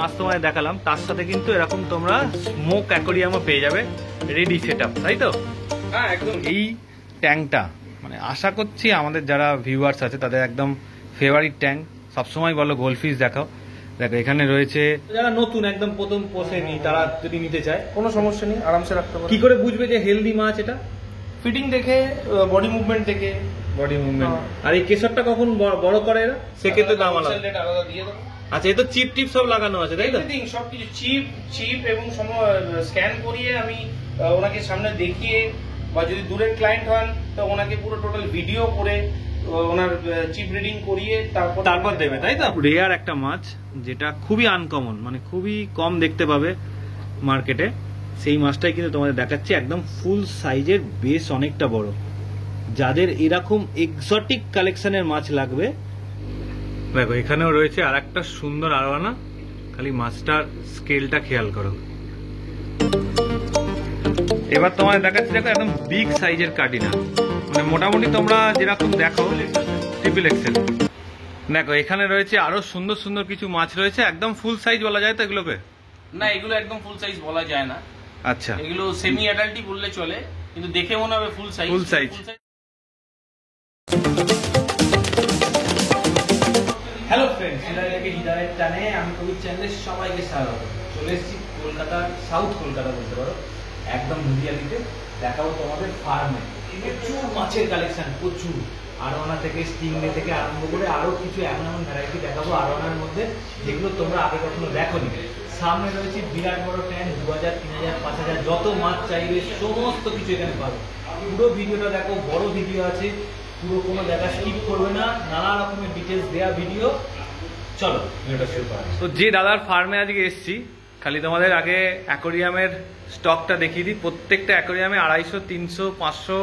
মাছ তোমায় দেখালাম, তার সাথে কিন্তু এরকম তোমরা স্মোক অ্যাকোরিয়ামও পেয়ে যাবে রেডি সেটআপ, তাই তো? হ্যাঁ একদম। এই ট্যাঙ্কটা মানে আশা করছি আমাদের যারা ভিউয়ার্স আছে তাদের একদম ফেভারিট ট্যাঙ্ক। সবসময় বলো গোল্ডফিশ দেখাও। দেখো এখানে রয়েছে, যারা নতুন একদম প্রথম পোষেনি তারা যদি নিতে চায় কোনো সমস্যা নেই, আরামসে রাখতে পারো। কি করে বুঝবে যে হেলদি মাছ এটা? ফিটিং দেখে, বডি মুভমেন্ট দেখে। Body movement. আর এই কেশরটা কখন বড় করে এরা? সেক্ষেত্রে দাম আলাদা। রেট আলাদা দিয়ে দেবো। আচ্ছা, এই তো চিপ টিপ সব লাগানো আছে, তাই তো? এভরিথিং, সবকিছু চিপ এবং স্ক্যান করিয়ে আমি ওনাকে সামনে দেখিয়ে, বা যদি দূরের ক্লায়েন্ট হন তো ওনাকে পুরো টোটাল ভিডিও করে ওনার চিপ রিডিং করিয়ে তারপর দেবে, তাই তো? রেয়ার একটা মাছ যেটা খুবই আনকমন, মানে খুবই কম দেখতে পাবে মার্কেটে, সেই মাছটাই কিন্তু তোমাদের দেখাচ্ছি। একদম ফুল সাইজের, বেশ অনেকটা বড়। যাদের এরকম এক্সোটিক কালেকশনের মাছ লাগবে, দেখো এখানেও রয়েছে আর একটা সুন্দর আরোয়ানা। খালি মাছটার স্কেলটা খেয়াল করো। এবার তোমাদের দেখাচ্ছি, দেখো একদম বিগ সাইজের কাটিনা, মানে মোটামুটি তোমরা যেরকম দেখো ট্রিপল এক্সেল। দেখো এখানে রয়েছে আরো সুন্দর সুন্দর কিছু মাছ রয়েছে। একদম ফুল সাইজ বলা যায় তো এগুলোকে? না, এগুলো একদম ফুল সাইজ বলা যায় না। আচ্ছা, এগুলো সেমি অ্যাডাল্টই বললে চলে, কিন্তু দেখে মনে হবে ফুল সাইজ। ফুল সাইজ। হ্যালো ফ্রেন্ডস, হৃদয়ের টানে আমি কবির চ্যানেলে সবাইকে স্বাগত। চলে এসেছি কলকাতার, সাউথ কলকাতা বলতে পারো, একদম নদিয়ালিতে। দেখাবো তোমাদের ফার্মে প্রচুর মাছের কালেকশন, প্রচুর। আরোয়ানা থেকে, স্টিংরে থেকে আরম্ভ করে আরো কিছু এমন এমন ভ্যারাইটি দেখাবো আরোয়ানার মধ্যে, যেগুলো তোমরা আগে কখনো দেখোনি। সামনে রয়েছে বিরাট বড় ট্যাঙ্ক, 2000, 3000, 5000 যত মাছ চাইবে সমস্ত কিছু এখানে পাবে। পুরো ভিডিওটা দেখো, বড় ভিডিও আছে, পুরো কোনো দেখা স্কিপ করবে না, নানা রকমের ডিটেলস দেওয়া ভিডিও। চলো ভিডিওটা শুরু করা। তো যে দাদার ফার্মে আজকে এসেছি, খালি তোমাদের আগে অ্যাকোরিয়ামের স্টকটা দেখিয়ে দিই। প্রত্যেকটা অ্যাকোরিয়ামে 250, 300, 500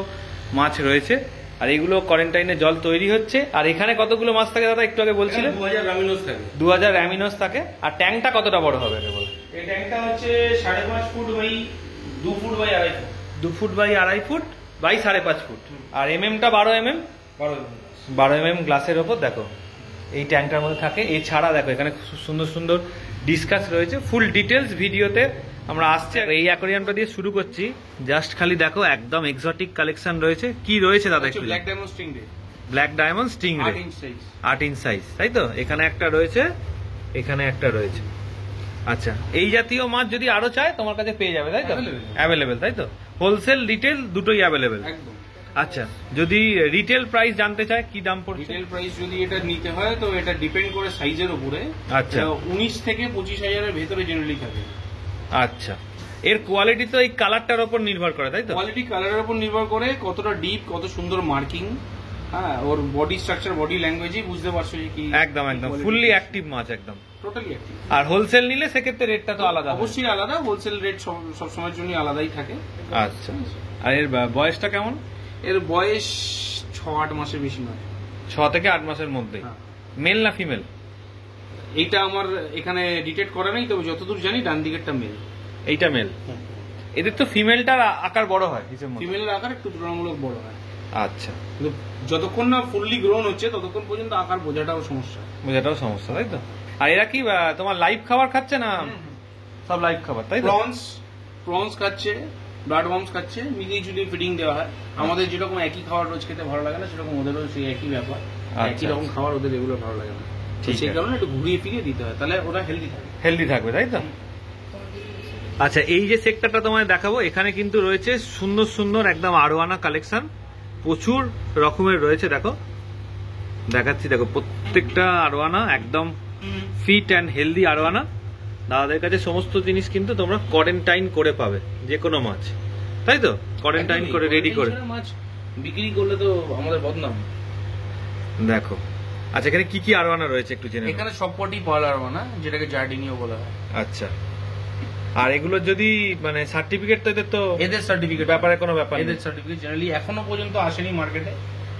মাছ রয়েছে। আর এগুলো কোয়ারেন্টাইনে জল তৈরি হচ্ছে। আর এখানে কতগুলো মাছ থাকে দাদা একটু আগে বলছিলেন? 2000 রামিনোস থাকে। 2000 অ্যামিনোস থাকে। আর ট্যাঙ্কটা কতটা বড় হবে আগে বলো? এই ট্যাঙ্কটা হচ্ছে 5.5 foot by 2 foot by 2.5 foot. 2 foot by 2.5 foot by 5.5 foot. আর এমএমটা 12 mm। 12 mm গ্লাসের ওপর দেখো এই ট্যাঙ্কটার মধ্যে থাকে। এছাড়া দেখো এখানে সুন্দর সুন্দর ডিসকাস রয়েছে। ফুল ডিটেলস ভিডিওতে আমরা আসছি। এই অ্যাকোরিয়ামটা দিয়ে শুরু করছি। জাস্ট খালি দেখো একদম এক্সোটিক কালেকশন রয়েছে। কি রয়েছে দাদা একটু? Black diamond stingray. Black diamond stingray 8 inch size. 8 inch size, তাই তো? এখানে একটা রয়েছে, এখানে একটা রয়েছে। আচ্ছা, এই জাতীয় মাছ যদি আরো চায় তোমার কাছে পেয়ে যাবে, তাই তো? অ্যাভেলেবেল, তাই তো? হোলসেল রিটেল দুটোই অ্যাভেলেবেল। একদম। আচ্ছা, যদি রিটেল প্রাইস জানতে চায় কি দাম পড়ছে? রিটেল প্রাইস যদি এটা নিতে হয় তো এটা ডিপেন্ড করে সাইজের উপরে। আচ্ছা, 19 থেকে 25,000 এর ভেতরে জেনারেলি থাকে। আচ্ছা, এর কোয়ালিটি তো এই কালারটার উপর নির্ভর করে, তাই তো? কোয়ালিটি কালারের উপর নির্ভর করে, কতটা ডিপ, কত সুন্দর মার্কিং, হ্যাঁ, ওর বডি স্ট্রাকচার, বডি ল্যাঙ্গুয়েজই বুঝতে পারছো যে কি। একদম একদম ফুললি অ্যাক্টিভ মাছ, একদম টোটালি অ্যাক্টিভ। আর হোলসেল নিলে সেক্ষেত্রে রেটটা তো আলাদা, অবশ্যই আলাদা। হোলসেল রেট সব সময়ের জন্য আলাদাই থাকে। আচ্ছা, আর এর বয়সটা কেমন? এর বয়স 6-8 মাসের বেশি নয়। 6 থেকে 8 মাসের মধ্যে। মেল না ফিমেল? এইটা আমার এখানে ডিটেক্ট করা নেই, তবে যতদূর জানি ডান দিকেরটা মেল। এইটা মেল। এদের তো ফিমেলটার আকার বড় হয়, ফিমেলের আকার একটু তুলনামূলক বড় হয়। আচ্ছা, কিন্তু যতক্ষণ না ফুললি গ্রোন হচ্ছে ততক্ষণ পর্যন্ত আকার বোঝাটাও সমস্যা। বোঝাটাও সমস্যা, তাই তো? আর এরা কি তোমার লাইভ খাবার খাচ্ছে না? সব লাইভ খাবার, তাই তো? প্রনস খাচ্ছে, ব্লাড ওয়ার্মস খাচ্ছে, মিলিয়ে ঝুলিয়ে ফিডিং দেওয়া হয়। আমাদের যেরকম একই খাবার রোজ খেতে ভালো লাগে না, সেরকম ওদেরও সেই একই ব্যাপার। একই রকম খাবার ওদের এগুলো ভালো লাগে না, সেই কারণে একটু ঘুরিয়ে ফিরিয়ে দিতে হয়, তাহলে ওরা হেলদি থাকবে, তাই তো? আচ্ছা, এই যে সেক্টরটা তোমায় দেখাবো, এখানে কিন্তু রয়েছে সুন্দর সুন্দর একদম আরোয়ানা কালেকশন, প্রচুর রকমের রয়েছে। দেখো দেখাচ্ছি, দেখো প্রত্যেকটা আরোয়ানা একদম ফিট অ্যান্ড হেলদি আরোয়ানা। দাদাদের কাছে সমস্ত জিনিস কিন্তু তোমরা কোয়ারেন্টাইন করে পাবে, যে কোনো মাছ, তাই তো? কোয়ারেন্টাইন করে রেডি করে মাছ বিক্রি করলে তো আমাদের বদনাম। দেখো, আচ্ছা এখানে কি কি আরোয়ানা রয়েছে একটু জেনে। এখানে সবকটি পার্ল আরোয়ানা, যেটাকে জার্ডিনিও বলা হয়। আচ্ছা, আর এগুলো যদি মানে সার্টিফিকেট তো এদের সার্টিফিকেট ব্যাপারে কোনো ব্যাপার, এদের সার্টিফিকেট জেনারেলি এখনো পর্যন্ত আসেনি মার্কেটে।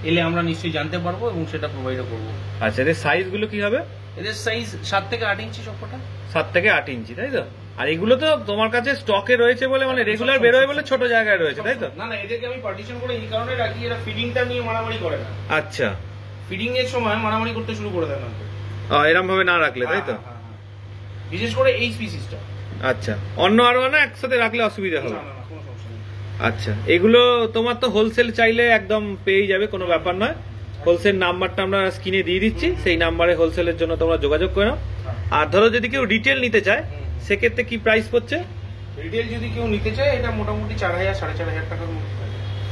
এলে আমরা নিশ্চয়ই জানতে পারবো এবং সেটা প্রোভাইডও করবো। আচ্ছা, এদের সাইজ গুলো কি হবে? এদের সাইজ 7 থেকে 8 ইঞ্চি সবকটা। 7 থেকে 8 ইঞ্চি, তাই তো? আর এগুলো তো তোমার কাছে স্টকে রয়েছে বলে, মানে রেগুলার বেরোয় বলে ছোট জায়গায় রয়েছে, তাই তো? না, এদেরকে আমি পার্টিশন করে এই কারণে রাখি, এরা ফিডিংটা নিয়ে মারামারি করে না। আচ্ছা, ফিডিং এর সময় মারামারি করতে শুরু করে দেয় না, এরকম ভাবে না রাখলে, তাই তো? বিশেষ করে এই স্পিসিসটা। আচ্ছা, অন্য আরো না একসাথে রাখলে অসুবিধা হবে? না, কোনো সমস্যা নেই। আচ্ছা, এগুলো তোমার তো হোলসেল চাইলে একদম পেয়ে যাবে, কোনো ব্যাপার নয়। হোলসেল নাম্বারটা আমরা স্ক্রিনে দিয়ে দিচ্ছি, সেই নাম্বারে হোলসেলের জন্য তোমরা যোগাযোগ করে নাও। আর ধরো যদি কেউ রিটেল নিতে চায় সেক্ষেত্রে কি প্রাইস পড়ছে? রিটেল যদি কেউ নিতে চায় এটা মোটামুটি 4000 4500 টাকার মধ্যে।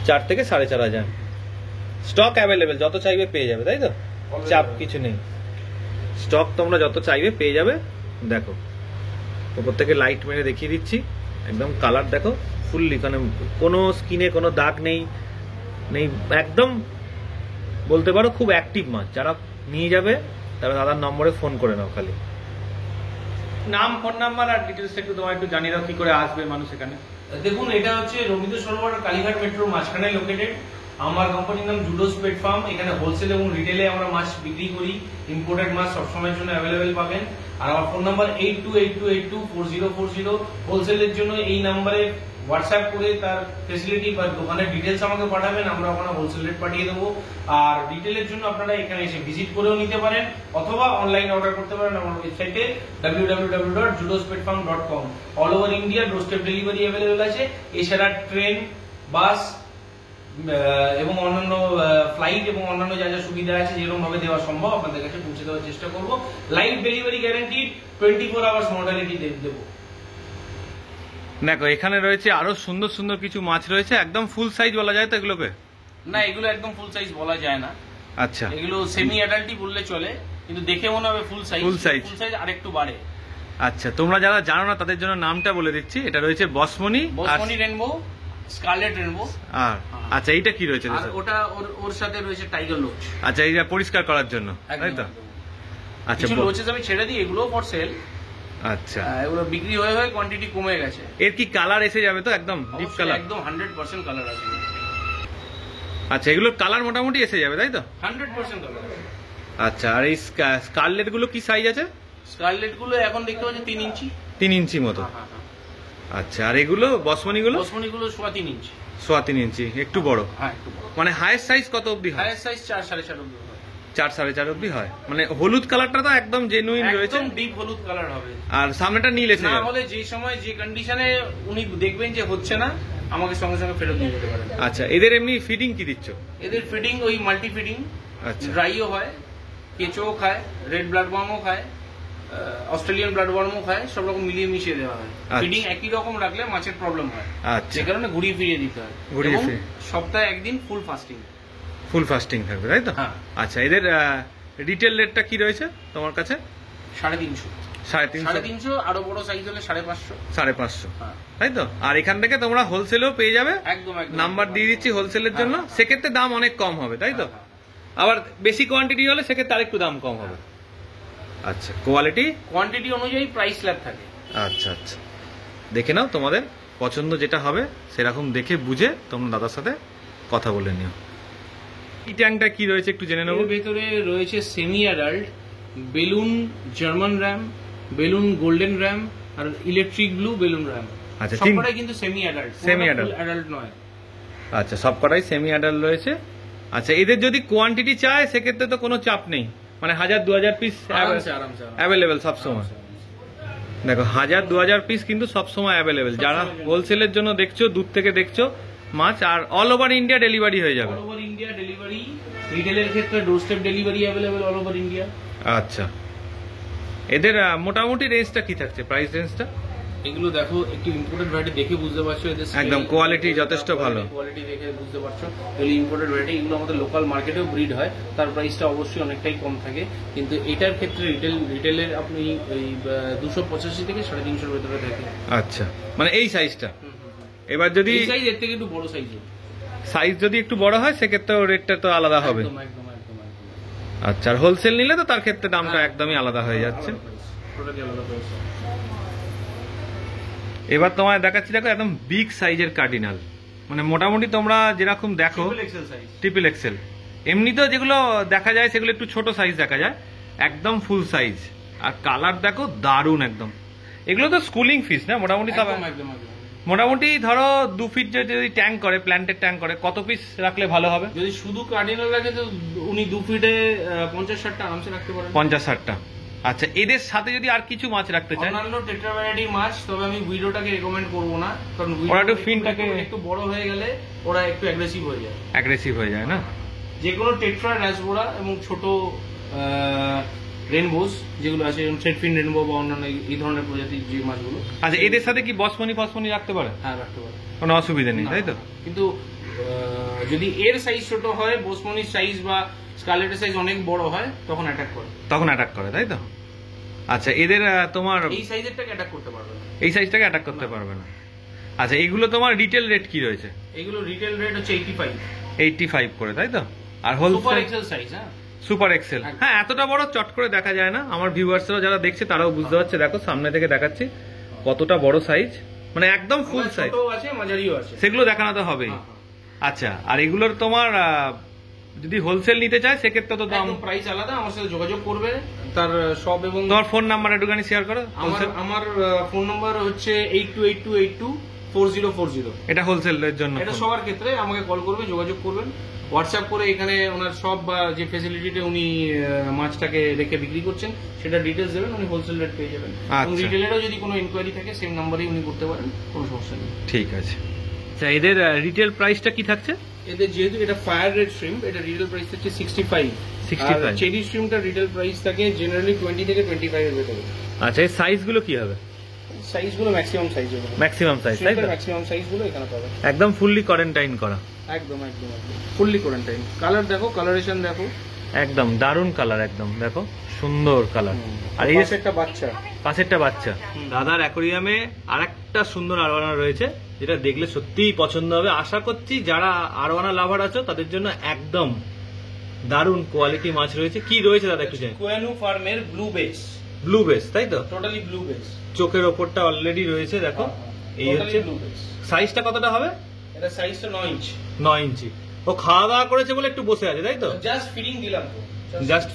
4 থেকে 4500। স্টক অ্যাভেলেবেল, যত চাইবে পেয়ে যাবে, তাই তো? চাপ কিছু নেই, স্টক তোমরা যত চাইবে পেয়ে যাবে। দেখো উপর থেকে লাইট মেরে দেখিয়ে দিচ্ছি, একদম কালার দেখো ফুললি, কোনো স্কিনে কোনো দাগ নেই, একদম বলতে পারো খুব অ্যাক্টিভ মাছ। যারা নিয়ে যাবে তারা দাদার নম্বরে ফোন করে নাও খালি। নাম, ফোন নাম্বার আর ডিটেলস একটু তোমার একটু জানিয়ে দাও, কি করে আসবে মানুষ এখানে? দেখুন, এটা হচ্ছে রবীন্দ্র সরোবর কালীঘাট মেট্রোর মাঝখানে লোকেটেড। আমার কোম্পানির নাম জুডোস পেট ফার্ম। এখানে হোলসেল এবং রিটেলে আমরা মাছ বিক্রি করি। ইম্পোর্টেড মাছ সবসময়ের জন্য অ্যাভেলেবেল পাবেন। আর আমার ফোন নাম্বার 8282824040। হোলসেলের জন্য এই নাম্বারে হোয়াটসঅ্যাপ করে তার ফেসিলিটি বা দোকানের ডিটেলস আমাকে পাঠাবেন, আমরা ওখানে হোলসেল রেট পাঠিয়ে দেবো। আর রিটেলের জন্য আপনারা এখানে এসে ভিজিট করেও নিতে পারেন, অথবা অনলাইনে অর্ডার করতে পারেন আমার ওয়েবসাইটে www.judospetfarm.com। All over India doorstep delivery available আছে। এছাড়া ট্রেন, বাস এবং অন্যান্য ফ্লাইট এবং অন্যান্য যা যা সুবিধা আছে যেরকম ভাবে দেওয়া সম্ভব আপনাদের কাছে পৌঁছে দেওয়ার চেষ্টা করব। Live delivery guarantee, 24 hours modality দেবো। দেখো এখানে রয়েছে আরো সুন্দর সুন্দর কিছু মাছ রয়েছে, একদম ফুল সাইজ বলা যায় তো এগুলোকে? না, এগুলো একদম ফুল সাইজ বলা যায় না। আচ্ছা, এগুলো সেমি অ্যাডাল্টই বললে চলে, কিন্তু দেখে মনে হবে ফুল সাইজ। ফুল সাইজ আরেকটু বাড়ে। আচ্ছা, তোমরা যারা জানো না তাদের জন্য নামটা বলে দিচ্ছি। এটা রয়েছে বসমনি রেনবো, স্কারলেট রেনবো। আর আচ্ছা, এইটা কি রয়েছে? আর ওটা ওর সাথে রয়েছে টাইগার লোচ। আচ্ছা, এইটা পরিষ্কার করার জন্য, তাই তো? আচ্ছা, কিছু লোচেস আমি ছেড়ে দিই, এগুলো ফর সেল। আচ্ছা, এগুলো বিক্রি হয়ে কোয়ান্টিটি কমে গেছে। এর কি কালার এসে যাবে তো? একদম ডিপ কালার, একদম 100% কালার আসবে। আচ্ছা, এগুলোর কালার মোটামুটি এসে যাবে, তাই তো? 100% কালার। আচ্ছা, আর এই স্কারলেট গুলো কি সাইজ আছে? স্কারলেট গুলো এখন দেখতে পাচ্ছি 3 ইঞ্চি। 3 ইঞ্চি মতো। আচ্ছা, আর এগুলো বসমনি গুলো? বসমনি গুলো 3.5 ইঞ্চি। 3.5 ইঞ্চি, একটু বড়। হ্যাঁ, একটু বড়। মানে হাইয়েস্ট সাইজ কত অবধি হয়? হাইয়েস্ট সাইজ 4 4.5 অবধি হয়। 4 4.5 অবধি হয়। মানে হলুদ কালারটা তো একদম জেনুইন রয়েছে, একদম ডিপ হলুদ কালার হবে। আর সামনেটা নীল এসে না যাবে। হলে যে সময় যে কন্ডিশনে উনি দেখবেন যে হচ্ছে না, আমাকে সঙ্গে সঙ্গে ফেরত দিয়ে দিতে পারেন। আচ্ছা, এদের এমনি ফিডিং কি দিচ্ছ? এদের ফিডিং ওই মাল্টি ফিডিং। আচ্ছা, ড্রাইও হয়, কেঁচোও খায়, রেড ব্লাড ওয়ার্মও খায়, অস্ট্রেলিয়ান ব্লাড ওয়ার্মও খায়, সব রকম মিলিয়ে মিশিয়ে দেওয়া হয়। ফিডিং একই রকম রাখলে মাছের প্রবলেম হয়, আচ্ছা, যে কারণে ঘুরিয়ে ফিরিয়ে দিতে হয়। ঘুরিয়ে ফিরিয়ে সপ্তাহে একদিন ফুল ফাস্টিং। ফুল ফাস্টিং থাকবে, তাই তো? হ্যাঁ। আচ্ছা, এদের রিটেল রেটটা কি রয়েছে তোমার কাছে? 350। 350, আরো বড় সাইজ হলে 550। 550, হ্যাঁ, তাই তো? আর এখান থেকে তোমরা হোলসেলও পেয়ে যাবে। একদম একদম। নাম্বার দিয়ে দিচ্ছি হোলসেলের জন্য, হ্যাঁ। সেক্ষেত্রে দাম অনেক কম হবে, তাই তো? আবার বেশি কোয়ান্টিটি হলে সেক্ষেত্রে আরেকটু দাম কম হবে। আচ্ছা, কোয়ান্টিটি অনুযায়ী প্রাইস ল্যাব থাকে। আচ্ছা আচ্ছা, দেখে নাও, তোমাদের পছন্দ যেটা হবে সেরকম দেখে বুঝে তোমরা দাদার সাথে কথা বলে নিও। এই ট্যাঙ্কটা কি রয়েছে একটু জেনে নেবো। এর ভেতরে রয়েছে semi adult, balloon German ram, balloon golden ram, আর ইলেকট্রিক ব্লু বেলুন র্যাম। আচ্ছা, সবকটাই কিন্তু semi adult, semi adult, adult নয়। আচ্ছা, সবকটাই সেমি অ্যাডাল্ট রয়েছে। আচ্ছা, এদের যদি কোয়ান্টিটি চায় সেক্ষেত্রে তো কোনো চাপ নেই, মানে 1000-2000 পিস অ্যাভেলেবেল সবসময়। দেখো 1000-2000 পিস কিন্তু সবসময় অ্যাভেলেবেল। যারা হোলসেলের জন্য দেখছো, দূর থেকে দেখছো মাছ, আর অল ওভার ইন্ডিয়া ডেলিভারি হয়ে যাবে। অল ওভার ইন্ডিয়া ডেলিভারি, রিটেলের ক্ষেত্রে doorstep delivery available all over India. আচ্ছা, এদের মোটামুটি রেঞ্জটা কি থাকছে, প্রাইস রেঞ্জটা? এগুলো দেখো একটু ইম্পোর্টেড ভ্যারাইটি দেখে বুঝতে পারছো, এদের একদম কোয়ালিটি যথেষ্ট ভালো। কোয়ালিটি দেখে বুঝতে পারছো এগুলো ইম্পোর্টেড ভ্যারাইটি। এগুলো আমাদের লোকাল মার্কেটেও ব্রিড হয়, তার প্রাইসটা অবশ্যই অনেকটাই কম থাকে, কিন্তু এটার ক্ষেত্রে রিটেলের আপনি এই 285 থেকে 350 ভেতরে থাকে। আচ্ছা, মানে এই সাইজটা। এবার যদি সাইজ এর থেকে একটু বড় সাইজ যদি একটু বড় হয় সেক্ষেত্রে রেটটা তো আলাদা হবে। একদম একদম একদম। আচ্ছা, আর হোলসেল নিলে তো তার ক্ষেত্রে দামটা একদমই আলাদা হয়ে যাচ্ছে। টোটালি আলাদা প্রাইস। এবার তোমায় দেখাচ্ছি, দেখো একদম বিগ সাইজের কার্ডিনাল, মানে মোটামুটি তোমরা যেরকম দেখো ট্রিপল এক্সেল, এমনিতেও যেগুলো দেখা যায় সেগুলো একটু ছোট সাইজ দেখা যায়, একদম ফুল সাইজ। আর কালার দেখো দারুণ একদম। এগুলো তো স্কুলিং ফিশ না মোটামুটি? মোটামুটি ধরো 2 ফিট যদি ট্যাঙ্ক করে, প্ল্যান্টের ট্যাঙ্ক করে, কত পিস রাখলে ভালো হবে? যদি শুধু কার্ডিনাল রাখে তো উনি 2 ফিটে 50-60টা আরামসে রাখতে পারেন। 50-60টা। আচ্ছা, এদের সাথে যদি আর কিছু মাছ রাখতে চাই, অন্যান্য টেট্রা ভ্যারাইটি মাছ, তবে আমি উইডোটাকে রেকমেন্ড করবো না, কারণ ওরা একটু ফিনটাকে একটু বড় হয়ে গেলে ওরা একটু অ্যাগ্রেসিভ হয়ে যায়, হয়ে যায় না। যে কোনো টেট্রা, রাসবোরা এবং ছোট রেনবোস যেগুলো আছে, থ্রেডফিন রেনবো বা অন্যান্য এই ধরনের প্রজাতির যে মাছগুলো। আচ্ছা, এদের সাথে কি বসমনি ফসমনি রাখতে পারে? হ্যাঁ, রাখতে পারে, কোনো অসুবিধা নেই, তাই তো? কিন্তু যদি এর সাইজ ছোট হয়, বোসমনির সাইজ বা স্কারলেটের সাইজ অনেক বড় হয়, তখন অ্যাটাক করে, তাই তো? আচ্ছা, এদের তোমার এই সাইজেরটাকে অ্যাটাক করতে পারবে না, এই সাইজটাকে অ্যাটাক করতে পারবে না। আচ্ছা, এগুলো তোমার রিটেল রেট কি রয়েছে? এগুলো রিটেল রেট হচ্ছে 85 করে, তাই তো? আর সুপার হোলসেল এক্সেল সাইজ। হ্যাঁ, সুপার এক্সেল। হ্যাঁ, এতটা বড় চট করে দেখা যায় না, আমার ভিউয়ার্সরা যারা দেখছে তারাও বুঝতে পারছে। দেখো সামনে থেকে দেখাচ্ছি কতটা বড় সাইজ, মানে একদম ফুল সাইজ। ছোট আছে, মাঝারিও আছে, সেগুলো দেখানো তো হবেই। আচ্ছা, আর এগুলোর তোমার যদি হোলসেল নিতে চায় সেক্ষেত্রে তো দাম, প্রাইস আলাদা। আমার সাথে যোগাযোগ করবে, তার সব এবং তোমার ফোন নাম্বার একটুখানি শেয়ার করো। আমার ফোন নাম্বার হচ্ছে 8282824040। এটা হোলসেলের জন্য, এটা সবার ক্ষেত্রে আমাকে কল করবে, যোগাযোগ করবেন, হোয়াটসঅ্যাপ করে এখানে ওনার সব বা যে ফেসিলিটিতে উনি মাছটাকে রেখে বিক্রি করছেন সেটা ডিটেলস দেবেন, উনি হোলসেল রেট পেয়ে যাবেন। এবং রিটেলেরও যদি কোনো ইনকোয়ারি থাকে সেম নাম্বারেই উনি করতে পারেন, কোনো সমস্যা নেই। ঠিক আছে। আচ্ছা, এদের রিটেল প্রাইসটা কি থাকছে? এদের যেহেতু এটা ফায়ার রেড শ্রিম্প, এটা রিটেল প্রাইস থাকছে 65। চেরি শ্রিম্পটা রিটেল প্রাইস থাকে জেনারেলি 20 থেকে 25 এর ভেতরে। আচ্ছা, এই সাইজগুলো কি হবে? সাইজগুলো ম্যাক্সিমাম সাইজ হবে, ম্যাক্সিমাম সাইজ, তাই তো? ম্যাক্সিমাম সাইজগুলো এখানে পাবে, একদম ফুললি কোয়ারেন্টাইন করা, একদম ফুললি কোয়ারেন্টাইন। কালার দেখো, কালারেশন দেখো, একদম দারুণ কালার, একদম দেখো সুন্দর কালার। আর এই পাশেরটা বাচ্চা দাদার অ্যাকোরিয়ামে আরেকটা সুন্দর আরওয়ানা রয়েছে, যেটা দেখলে সত্যিই পছন্দ হবে। আশা করছি যারা আরওয়ানা লাভার আছো তাদের জন্য একদম দারুণ কোয়ালিটি মাছ রয়েছে। কি রয়েছে দাদা একটু জানি? কোয়ানু ফার্মের ব্লু বেস, তাই তো? টোটালি ব্লু বেস, চোখের ওপরটা অলরেডি রয়েছে, দেখো। এই হচ্ছে সাইজটা, কতটা হবে? এটা সাইজটা 9 ইঞ্চি। ও খাওয়া দাওয়া করেছে বলে একটু বসে আছে, তাই তো? জাস্ট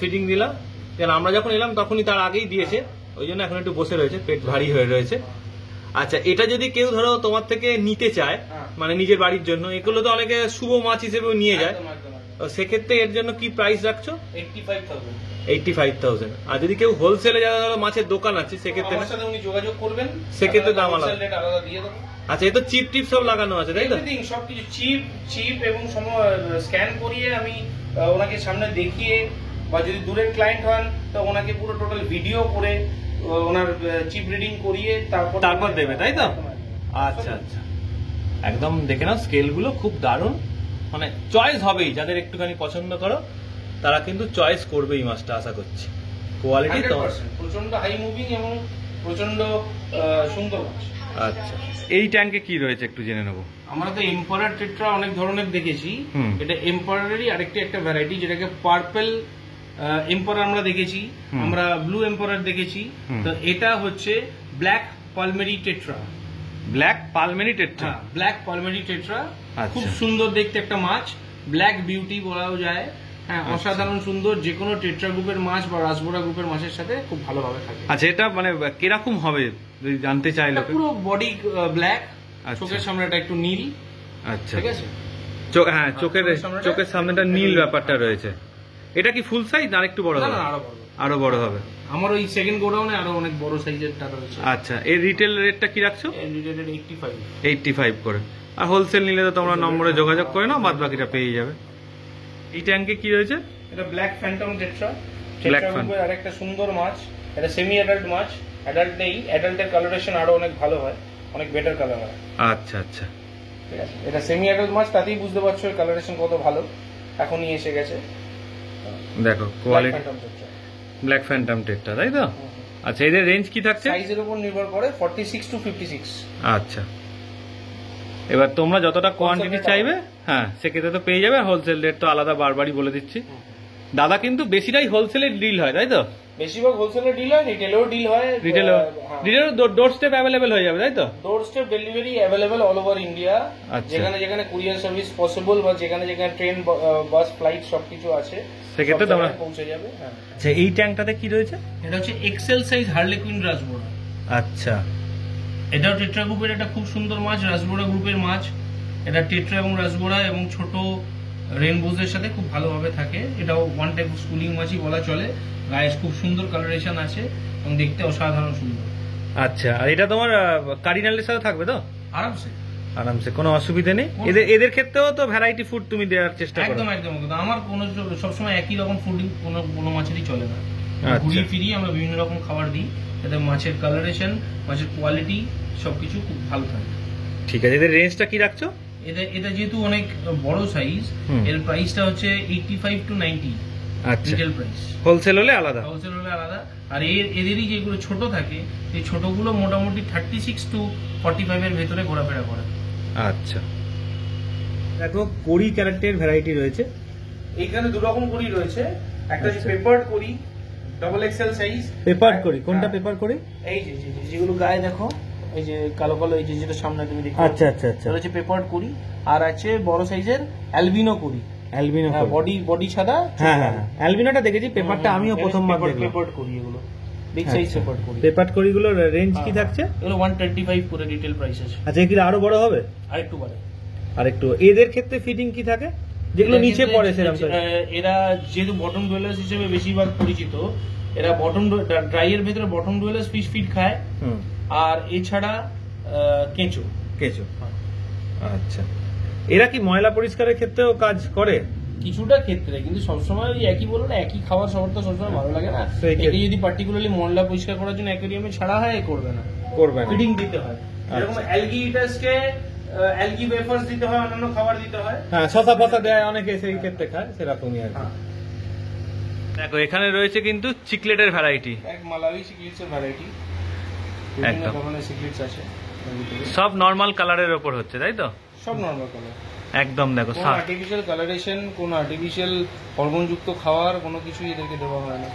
ফিডিং দিলাম, কারণ আমরা যখন এলাম তখনই তার আগেই দিয়েছে, ওই জন্য এখন একটু বসে রয়েছে, পেট ভারী হয়ে রয়েছে। আচ্ছা, এটা যদি কেউ ধরো তোমার থেকে নিতে চায়, মানে নিজের বাড়ির জন্য, এগুলো তো অনেকে শুভ মাছ হিসেবেও নিয়ে যায়, সেক্ষেত্রে এর জন্য কি প্রাইস রাখছো? 85,000। আর যদি কেউ হোলসেলে যারা ধরো মাছের দোকান আছে সেক্ষেত্রে আমার সাথে উনি যোগাযোগ করবেন, সেক্ষেত্রে দাম আলাদা দিয়ে দেবো। আচ্ছা, এই তো চিপ টিপ সব লাগানো আছে, তাই তো? সবকিছু চিপ এবং স্ক্যান করিয়ে আমি ওনাকে সামনে দেখিয়ে, বা যদি দূরের ক্লায়েন্ট হন তো ওনাকে পুরো টোটাল ভিডিও করে ওনার চিপ রিডিং করিয়ে তারপর দেবে, তাই তো? আচ্ছা, একদম দেখে নাও, স্কেল গুলো খুব দারুণ, মানে চয়েস হবেই। যাদের একটুখানি পছন্দ করো তারা কিন্তু চয়েস করবেই মাছটা, আশা করছি। কোয়ালিটি তো প্রচন্ড হাই মুভিং এবং প্রচন্ড সুন্দর মাছ। আচ্ছা, এই ট্যাঙ্কে কি রয়েছে একটু জেনে নেবো। আমরা তো এম্পারার টেট্রা অনেক ধরনের দেখেছি, এটা এম্পারারেরই আরেকটি একটা ভ্যারাইটি, যেটাকে পার্পল এম্পারার আমরা দেখেছি, আমরা ব্লু এম্পারার দেখেছি। তো এটা হচ্ছে ব্ল্যাক পালমেরি টেট্রা। খুব সুন্দর দেখতে একটা মাছ, ব্ল্যাক বিউটি বলাও যায়। হ্যাঁ, অসাধারণ সুন্দর, যে কোনো টেট্রা গ্রুপের মাছ বা রাসবোরা গ্রুপের মাছের সাথে খুব ভালোভাবে থাকে। আচ্ছা, এটা মানে কিরকম হবে যদি জানতে চাই? পুরো বডি ব্ল্যাক, চোখের সামনেটা একটু নীল। আচ্ছা, ঠিক আছে। হ্যাঁ, চোখের সামনেটা নীল ব্যাপারটা রয়েছে। এটা কি ফুল সাইজ না আরেকটু বড় হবে? আরো বড় হবে। আমার ওই সেকেন্ড গোডাউনে আরো অনেক বড় সাইজের টাকা রয়েছে। আচ্ছা, এর রিটেল রেটটা কি রাখছো? এর রিটেল রেট 85 করে। আর হোলসেল নিলে তো তোমরা নম্বরে যোগাযোগ করে নাও, বাদ বাকিটা পেয়ে যাবে। এই ট্যাঙ্কে কি রয়েছে? এটা ব্ল্যাক ফ্যান্টম টেট্রা। গ্রুপের আরেকটা সুন্দর মাছ। এটা সেমি অ্যাডাল্ট মাছ, অ্যাডাল্ট নেই। অ্যাডাল্টের কালারেশন আরো অনেক ভালো হয়, অনেক বেটার কালার হয়। আচ্ছা, ঠিক আছে। এটা সেমি অ্যাডাল্ট মাছ, তাতেই বুঝতে পারছো এর কালারেশন কত ভালো, এখনই এসে গেছে। দেখো কোয়ালিটি, ব্ল্যাক ফ্যান্টম টেট্রা, তাই তো? আচ্ছা, এদের রেঞ্জ কি থাকছে? সাইজের উপর নির্ভর করে 46 to 56। আচ্ছা, এবার তোমরা যতটা কোয়ান্টিটি চাইবে, হ্যাঁ, সেক্ষেত্রে তো পেয়ে যাবে। হোলসেল রেট তো আলাদা, বারবারই বলে দিচ্ছি। দাদা কিন্তু বেশিটাই হোলসেলের ডিল হয়, তাই তো? বেশিরভাগ হোলসেলের ডিল হয়, রিটেলেও ডিল হয়। রিটেলেও ডোর স্টেপ অ্যাভেলেবেল হয়ে যাবে, তাই তো? ডোর step delivery available all over India. যেখানে যেখানে কুরিয়ার সার্ভিস পসিবল, বা যেখানে যেখানে ট্রেন, বাস, ফ্লাইট সবকিছু আছে, সেক্ষেত্রে তোমরা পৌঁছে যাবে। আচ্ছা, এই ট্যাঙ্কটাতে কি রয়েছে? এটা হচ্ছে এক্সেল সাইজ হার্লেকুইন রাসবোরা। আচ্ছা, এটাও টেট্রা গ্রুপের একটা খুব সুন্দর মাছ, রাসবোরা গ্রুপের মাছ। এটা টেট্রা এবং রাসবোরা এবং ছোট রেনবোজের সাথে খুব ভালোভাবে থাকে। এটাও ওয়ান টাইপ স্কুলিং মাছই বলা চলে। গায়ে খুব সুন্দর কালারেশন আছে এবং দেখতে অসাধারণ সুন্দর। আচ্ছা, আর এটা তোমার কার্ডিনালের সাথে থাকবে তো আরামসে আরামসে, কোনো অসুবিধা নেই। এদের ক্ষেত্রেও তো ভ্যারাইটি ফুড তুমি দেওয়ার চেষ্টা করো? একদম একদম একদম। আমার কোনো সবসময় একই রকম ফুড কোনো মাছেরই চলে না। আচ্ছা। ঘুরিয়ে ফিরিয়ে আমরা বিভিন্ন রকম খাবার দিই যাতে মাছের কালারেশন, মাছের কোয়ালিটি সবকিছু খুব ভালো থাকে। ঠিক আছে, এদের রেঞ্জটা কি রাখছো? এটা যেহেতু অনেক বড় সাইজ, এর প্রাইসটা হচ্ছে 85 to 90 আচ্ছা, রিটেল প্রাইস। হোলসেল হলে আলাদা? হোলসেল হলে আলাদা। আর এদেরই যেগুলো ছোট থাকে, এই ছোটগুলো মোটামুটি 36 to 45 এর ভেতরে ঘোরাফেরা করে। আচ্ছা, দেখো কড়ি ক্যারেক্টার ভ্যারাইটি রয়েছে। এইখানে দু রকম কড়ি রয়েছে, একটা আচ্ছা। পেপারড কড়ি ডাবল এক্সেল সাইজ। পেপার কড়ি কোনটা? পেপার কড়ি এই যে যেগুলো গায়ে দেখো, এই যে কালো কালো, এই যে যেটা সামনে তুমি দেখো। আচ্ছা আচ্ছা আচ্ছা, এটা হচ্ছে পেপারড কড়ি। আর আছে বড় সাইজের অ্যালবিনো কড়ি। অ্যালবিনো বডি সাদা। হ্যাঁ হ্যাঁ, অ্যালবিনোটা দেখেছি, পেপারটা আমিও প্রথমবার দেখলাম। পেপারড কড়ি এগুলো বিগ সাইজ পেপারড কড়ি। পেপার কড়িগুলোর রেঞ্জ কি থাকছে? এগুলো 125 করে রিটেল প্রাইস আছে। আচ্ছা, এগুলো আরো বড় হবে? আরেকটু বাড়ে। আরেকটু। এদের ক্ষেত্রে ফিটিং কি থাকে যেগুলো নিচে পড়ে সেরকম? এরা যেহেতু বটম ডুয়েলার্স হিসেবে বেশিরভাগ পরিচিত, এরা বটম ড্রাইয়ের ভেতরে বটম ডুয়েলার্স ফিশ ফিড খায়। আর এছাড়া কেঁচো। আচ্ছা, এরা কি ময়লা পরিষ্কারের ক্ষেত্রেও কাজ করে? কিছুটা ক্ষেত্রে, কিন্তু সবসময় ওই একই বলো না, একই খাবার সবার তো সবসময় ভালো লাগে না। একে যদি পার্টিকুলারলি ময়লা পরিষ্কার করার জন্য অ্যাকোয়ারিয়ামে ছাড়া হয়, করবে না, ফিডিং দিতে হয়। এরকম অ্যালগি ইটাসকে অ্যালগি ওয়েফার্স দিতে হয়, অন্যান্য খাবার দিতে হয়। হ্যাঁ, শসা ফসা দেয় অনেকে, সেই ক্ষেত্রে খায়, সেরকমই আর কি। দেখো এখানে রয়েছে কিন্তু চিকলেটের ভ্যারাইটি, এক মালাউই সিক্লেটসের ভ্যারাইটি, বিভিন্ন ধরনের সিক্লেটস আছে। সব নরমাল কালারের উপর হচ্ছে, তাই তো? সব নরমাল কালার একদম। দেখো কোনো আর্টিফিশিয়াল কালারেশন, কোনো আর্টিফিশিয়াল হরমোনযুক্ত খাবার কোনো কিছুই এদেরকে দেওয়া হয় না।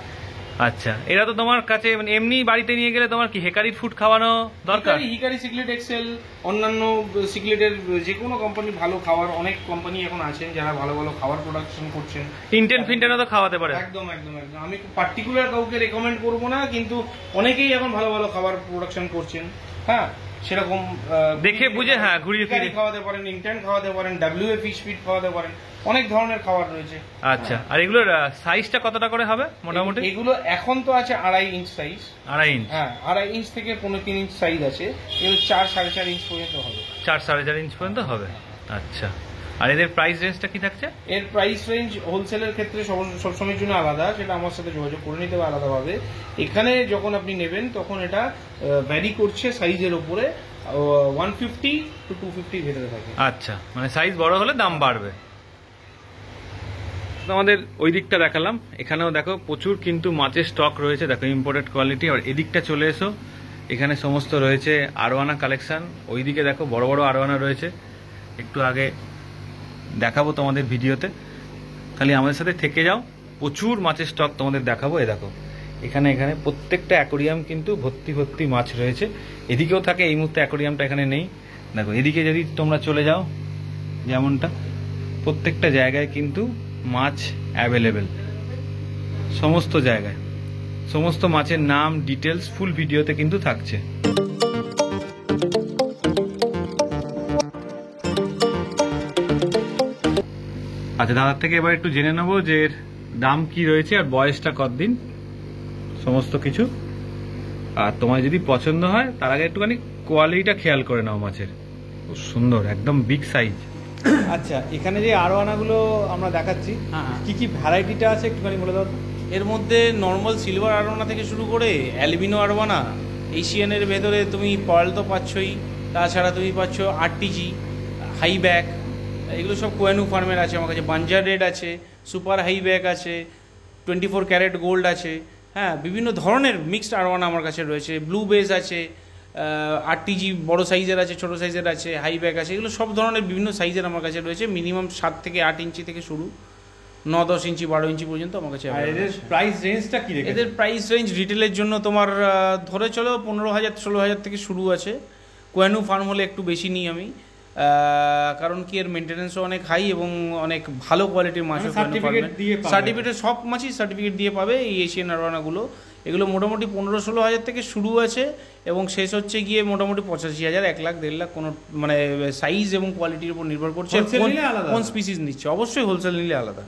আচ্ছা, এরা তো তোমার কাছে মানে এমনি বাড়িতে নিয়ে গেলে তোমার কি হেকারির ফুড খাওয়ানো দরকার? হিকারি সিক্লেট এক্সেল, অন্যান্য সিক্লেটের যে কোনো কোম্পানির ভালো খাবার, অনেক কোম্পানি এখন আছেন যারা ভালো ভালো খাবার প্রোডাকশন করছেন। ফিনটেনও তো খাওয়াতে পারে? একদম একদম একদম। আমি পার্টিকুলার কাউকে রেকমেন্ড করবো না, কিন্তু অনেকেই এখন ভালো ভালো খাবার প্রোডাকশন করছেন। হ্যাঁ, সেরকম দেখে বুঝে, হ্যাঁ, ঘুরিয়ে ফিরে খাওয়াতে পারেন, ইন্টেন্ট খাওয়াতে পারেন, ডাব্লিউএ ফিশ ফিড খাওয়াতে পারেন, অনেক ধরনের খাবার রয়েছে। আচ্ছা, আর এগুলোর সাইজটা কতটা করে হবে মোটামুটি? এগুলো এখন তো আছে 2.5 ইঞ্চ সাইজ। 2.5 ইঞ্চ? হ্যাঁ, 2.5 ইঞ্চ থেকে 3.5 ইঞ্চ সাইজ আছে। এগুলো 4-4.5 ইঞ্চ পর্যন্ত হবে। 4-4.5 ইঞ্চ পর্যন্ত হবে। আচ্ছা, আর এদের প্রাইস রেঞ্জটা কি থাকছে? এর প্রাইস রেঞ্জ হোলসেলের ক্ষেত্রে সবসময়ের জন্য আলাদা, সেটা আমার সাথে যোগাযোগ করে নিতে হবে আলাদাভাবে। এখানে যখন আপনি নেবেন তখন এটা ভ্যারি করছে সাইজের উপরে, 150 to 250 ভেতরে থাকে। আচ্ছা, মানে সাইজ বড় হলে দাম বাড়বে। আমাদের ওই দিকটা দেখালাম, এখানেও দেখো প্রচুর কিন্তু মাছের স্টক রয়েছে। দেখো ইম্পোর্টেড কোয়ালিটি। আর এদিকটা চলে এসো, এখানে সমস্ত রয়েছে আরোয়ানা কালেকশন। ওইদিকে দেখো বড় বড় আরোয়ানা রয়েছে, একটু আগে দেখাবো তোমাদের ভিডিওতে, খালি আমাদের সাথে থেকে যাও। প্রচুর মাছের স্টক তোমাদের দেখাবো। এ দেখো এখানে প্রত্যেকটা অ্যাকোরিয়াম কিন্তু ভর্তি মাছ রয়েছে। এদিকেও থাকে, এই মুহূর্তে অ্যাকোরিয়ামটা এখানে নেই। দেখো এদিকে যদি তোমরা চলে যাও, যেমনটা প্রত্যেকটা জায়গায় কিন্তু মাছ অ্যাভেলেবেল, সমস্ত জায়গায়। সমস্ত মাছের নাম, ডিটেলস ফুল ভিডিওতে কিন্তু থাকছে। আচ্ছা, দাদার থেকে এবার একটু জেনে নেবো যে এর দাম কি রয়েছে আর বয়সটা কতদিন, সমস্ত কিছু। আর তোমার যদি পছন্দ হয় তার আগে একটুখানি কোয়ালিটিটা খেয়াল করে নাও মাছের। খুব সুন্দর, একদম বিগ সাইজ। আচ্ছা, এখানে যে আরোয়ানাগুলো আমরা দেখাচ্ছি, কি কি ভ্যারাইটিটা আছে একটুখানি বলে দাও। এর মধ্যে নর্মাল সিলভার আরোয়ানা থেকে শুরু করে অ্যালবিনো আরোয়ানা, এশিয়ানের ভেতরে তুমি পার্ল তো পাচ্ছই, তাছাড়া তুমি পাচ্ছ আরটিজি, হাই ব্যাক, এগুলো সব কোয়েনু ফার্মের আছে আমার কাছে। বাঞ্জার রেড আছে, সুপার হাই ব্যাক আছে, 24 ক্যারেট গোল্ড আছে। হ্যাঁ, বিভিন্ন ধরনের মিক্সড আরোয়ানা আমার কাছে রয়েছে। ব্লু বেজ আছে, আরটিজি বড় সাইজের আছে, ছোট সাইজের আছে, হাই ব্যাক আছে। এগুলো সব ধরনের বিভিন্ন সাইজের আমার কাছে রয়েছে। মিনিমাম 7 থেকে 8 ইঞ্চি থেকে শুরু, 9-10 ইঞ্চি 12 ইঞ্চি পর্যন্ত আমার কাছে। এদের প্রাইস রেঞ্জটা কি রেখেছে? এদের প্রাইস রেঞ্জ রিটেলের জন্য তোমার ধরে চলো 15,000-16,000 থেকে শুরু আছে। কোয়েনু ফার্ম হলে একটু বেশি নিই আমি, কারণ কি এর মেনটেন্যান্সও অনেক হাই এবং অনেক ভালো কোয়ালিটির মাছ। সার্টিফিকেট সব মাছই সার্টিফিকেট দিয়ে পাবে এই এশিয়ান আরোয়ানাগুলো। এগুলো মোটামুটি 15-16,000 থেকে শুরু আছে এবং শেষ হচ্ছে গিয়ে মোটামুটি 85,000, 1 লাখ, 1.5 লাখ, কোনো মানে সাইজ এবং কোয়ালিটির উপর নির্ভর করছে কোন স্পিসিস নিচ্ছে। অবশ্যই হোলসেল নিলে আলাদা।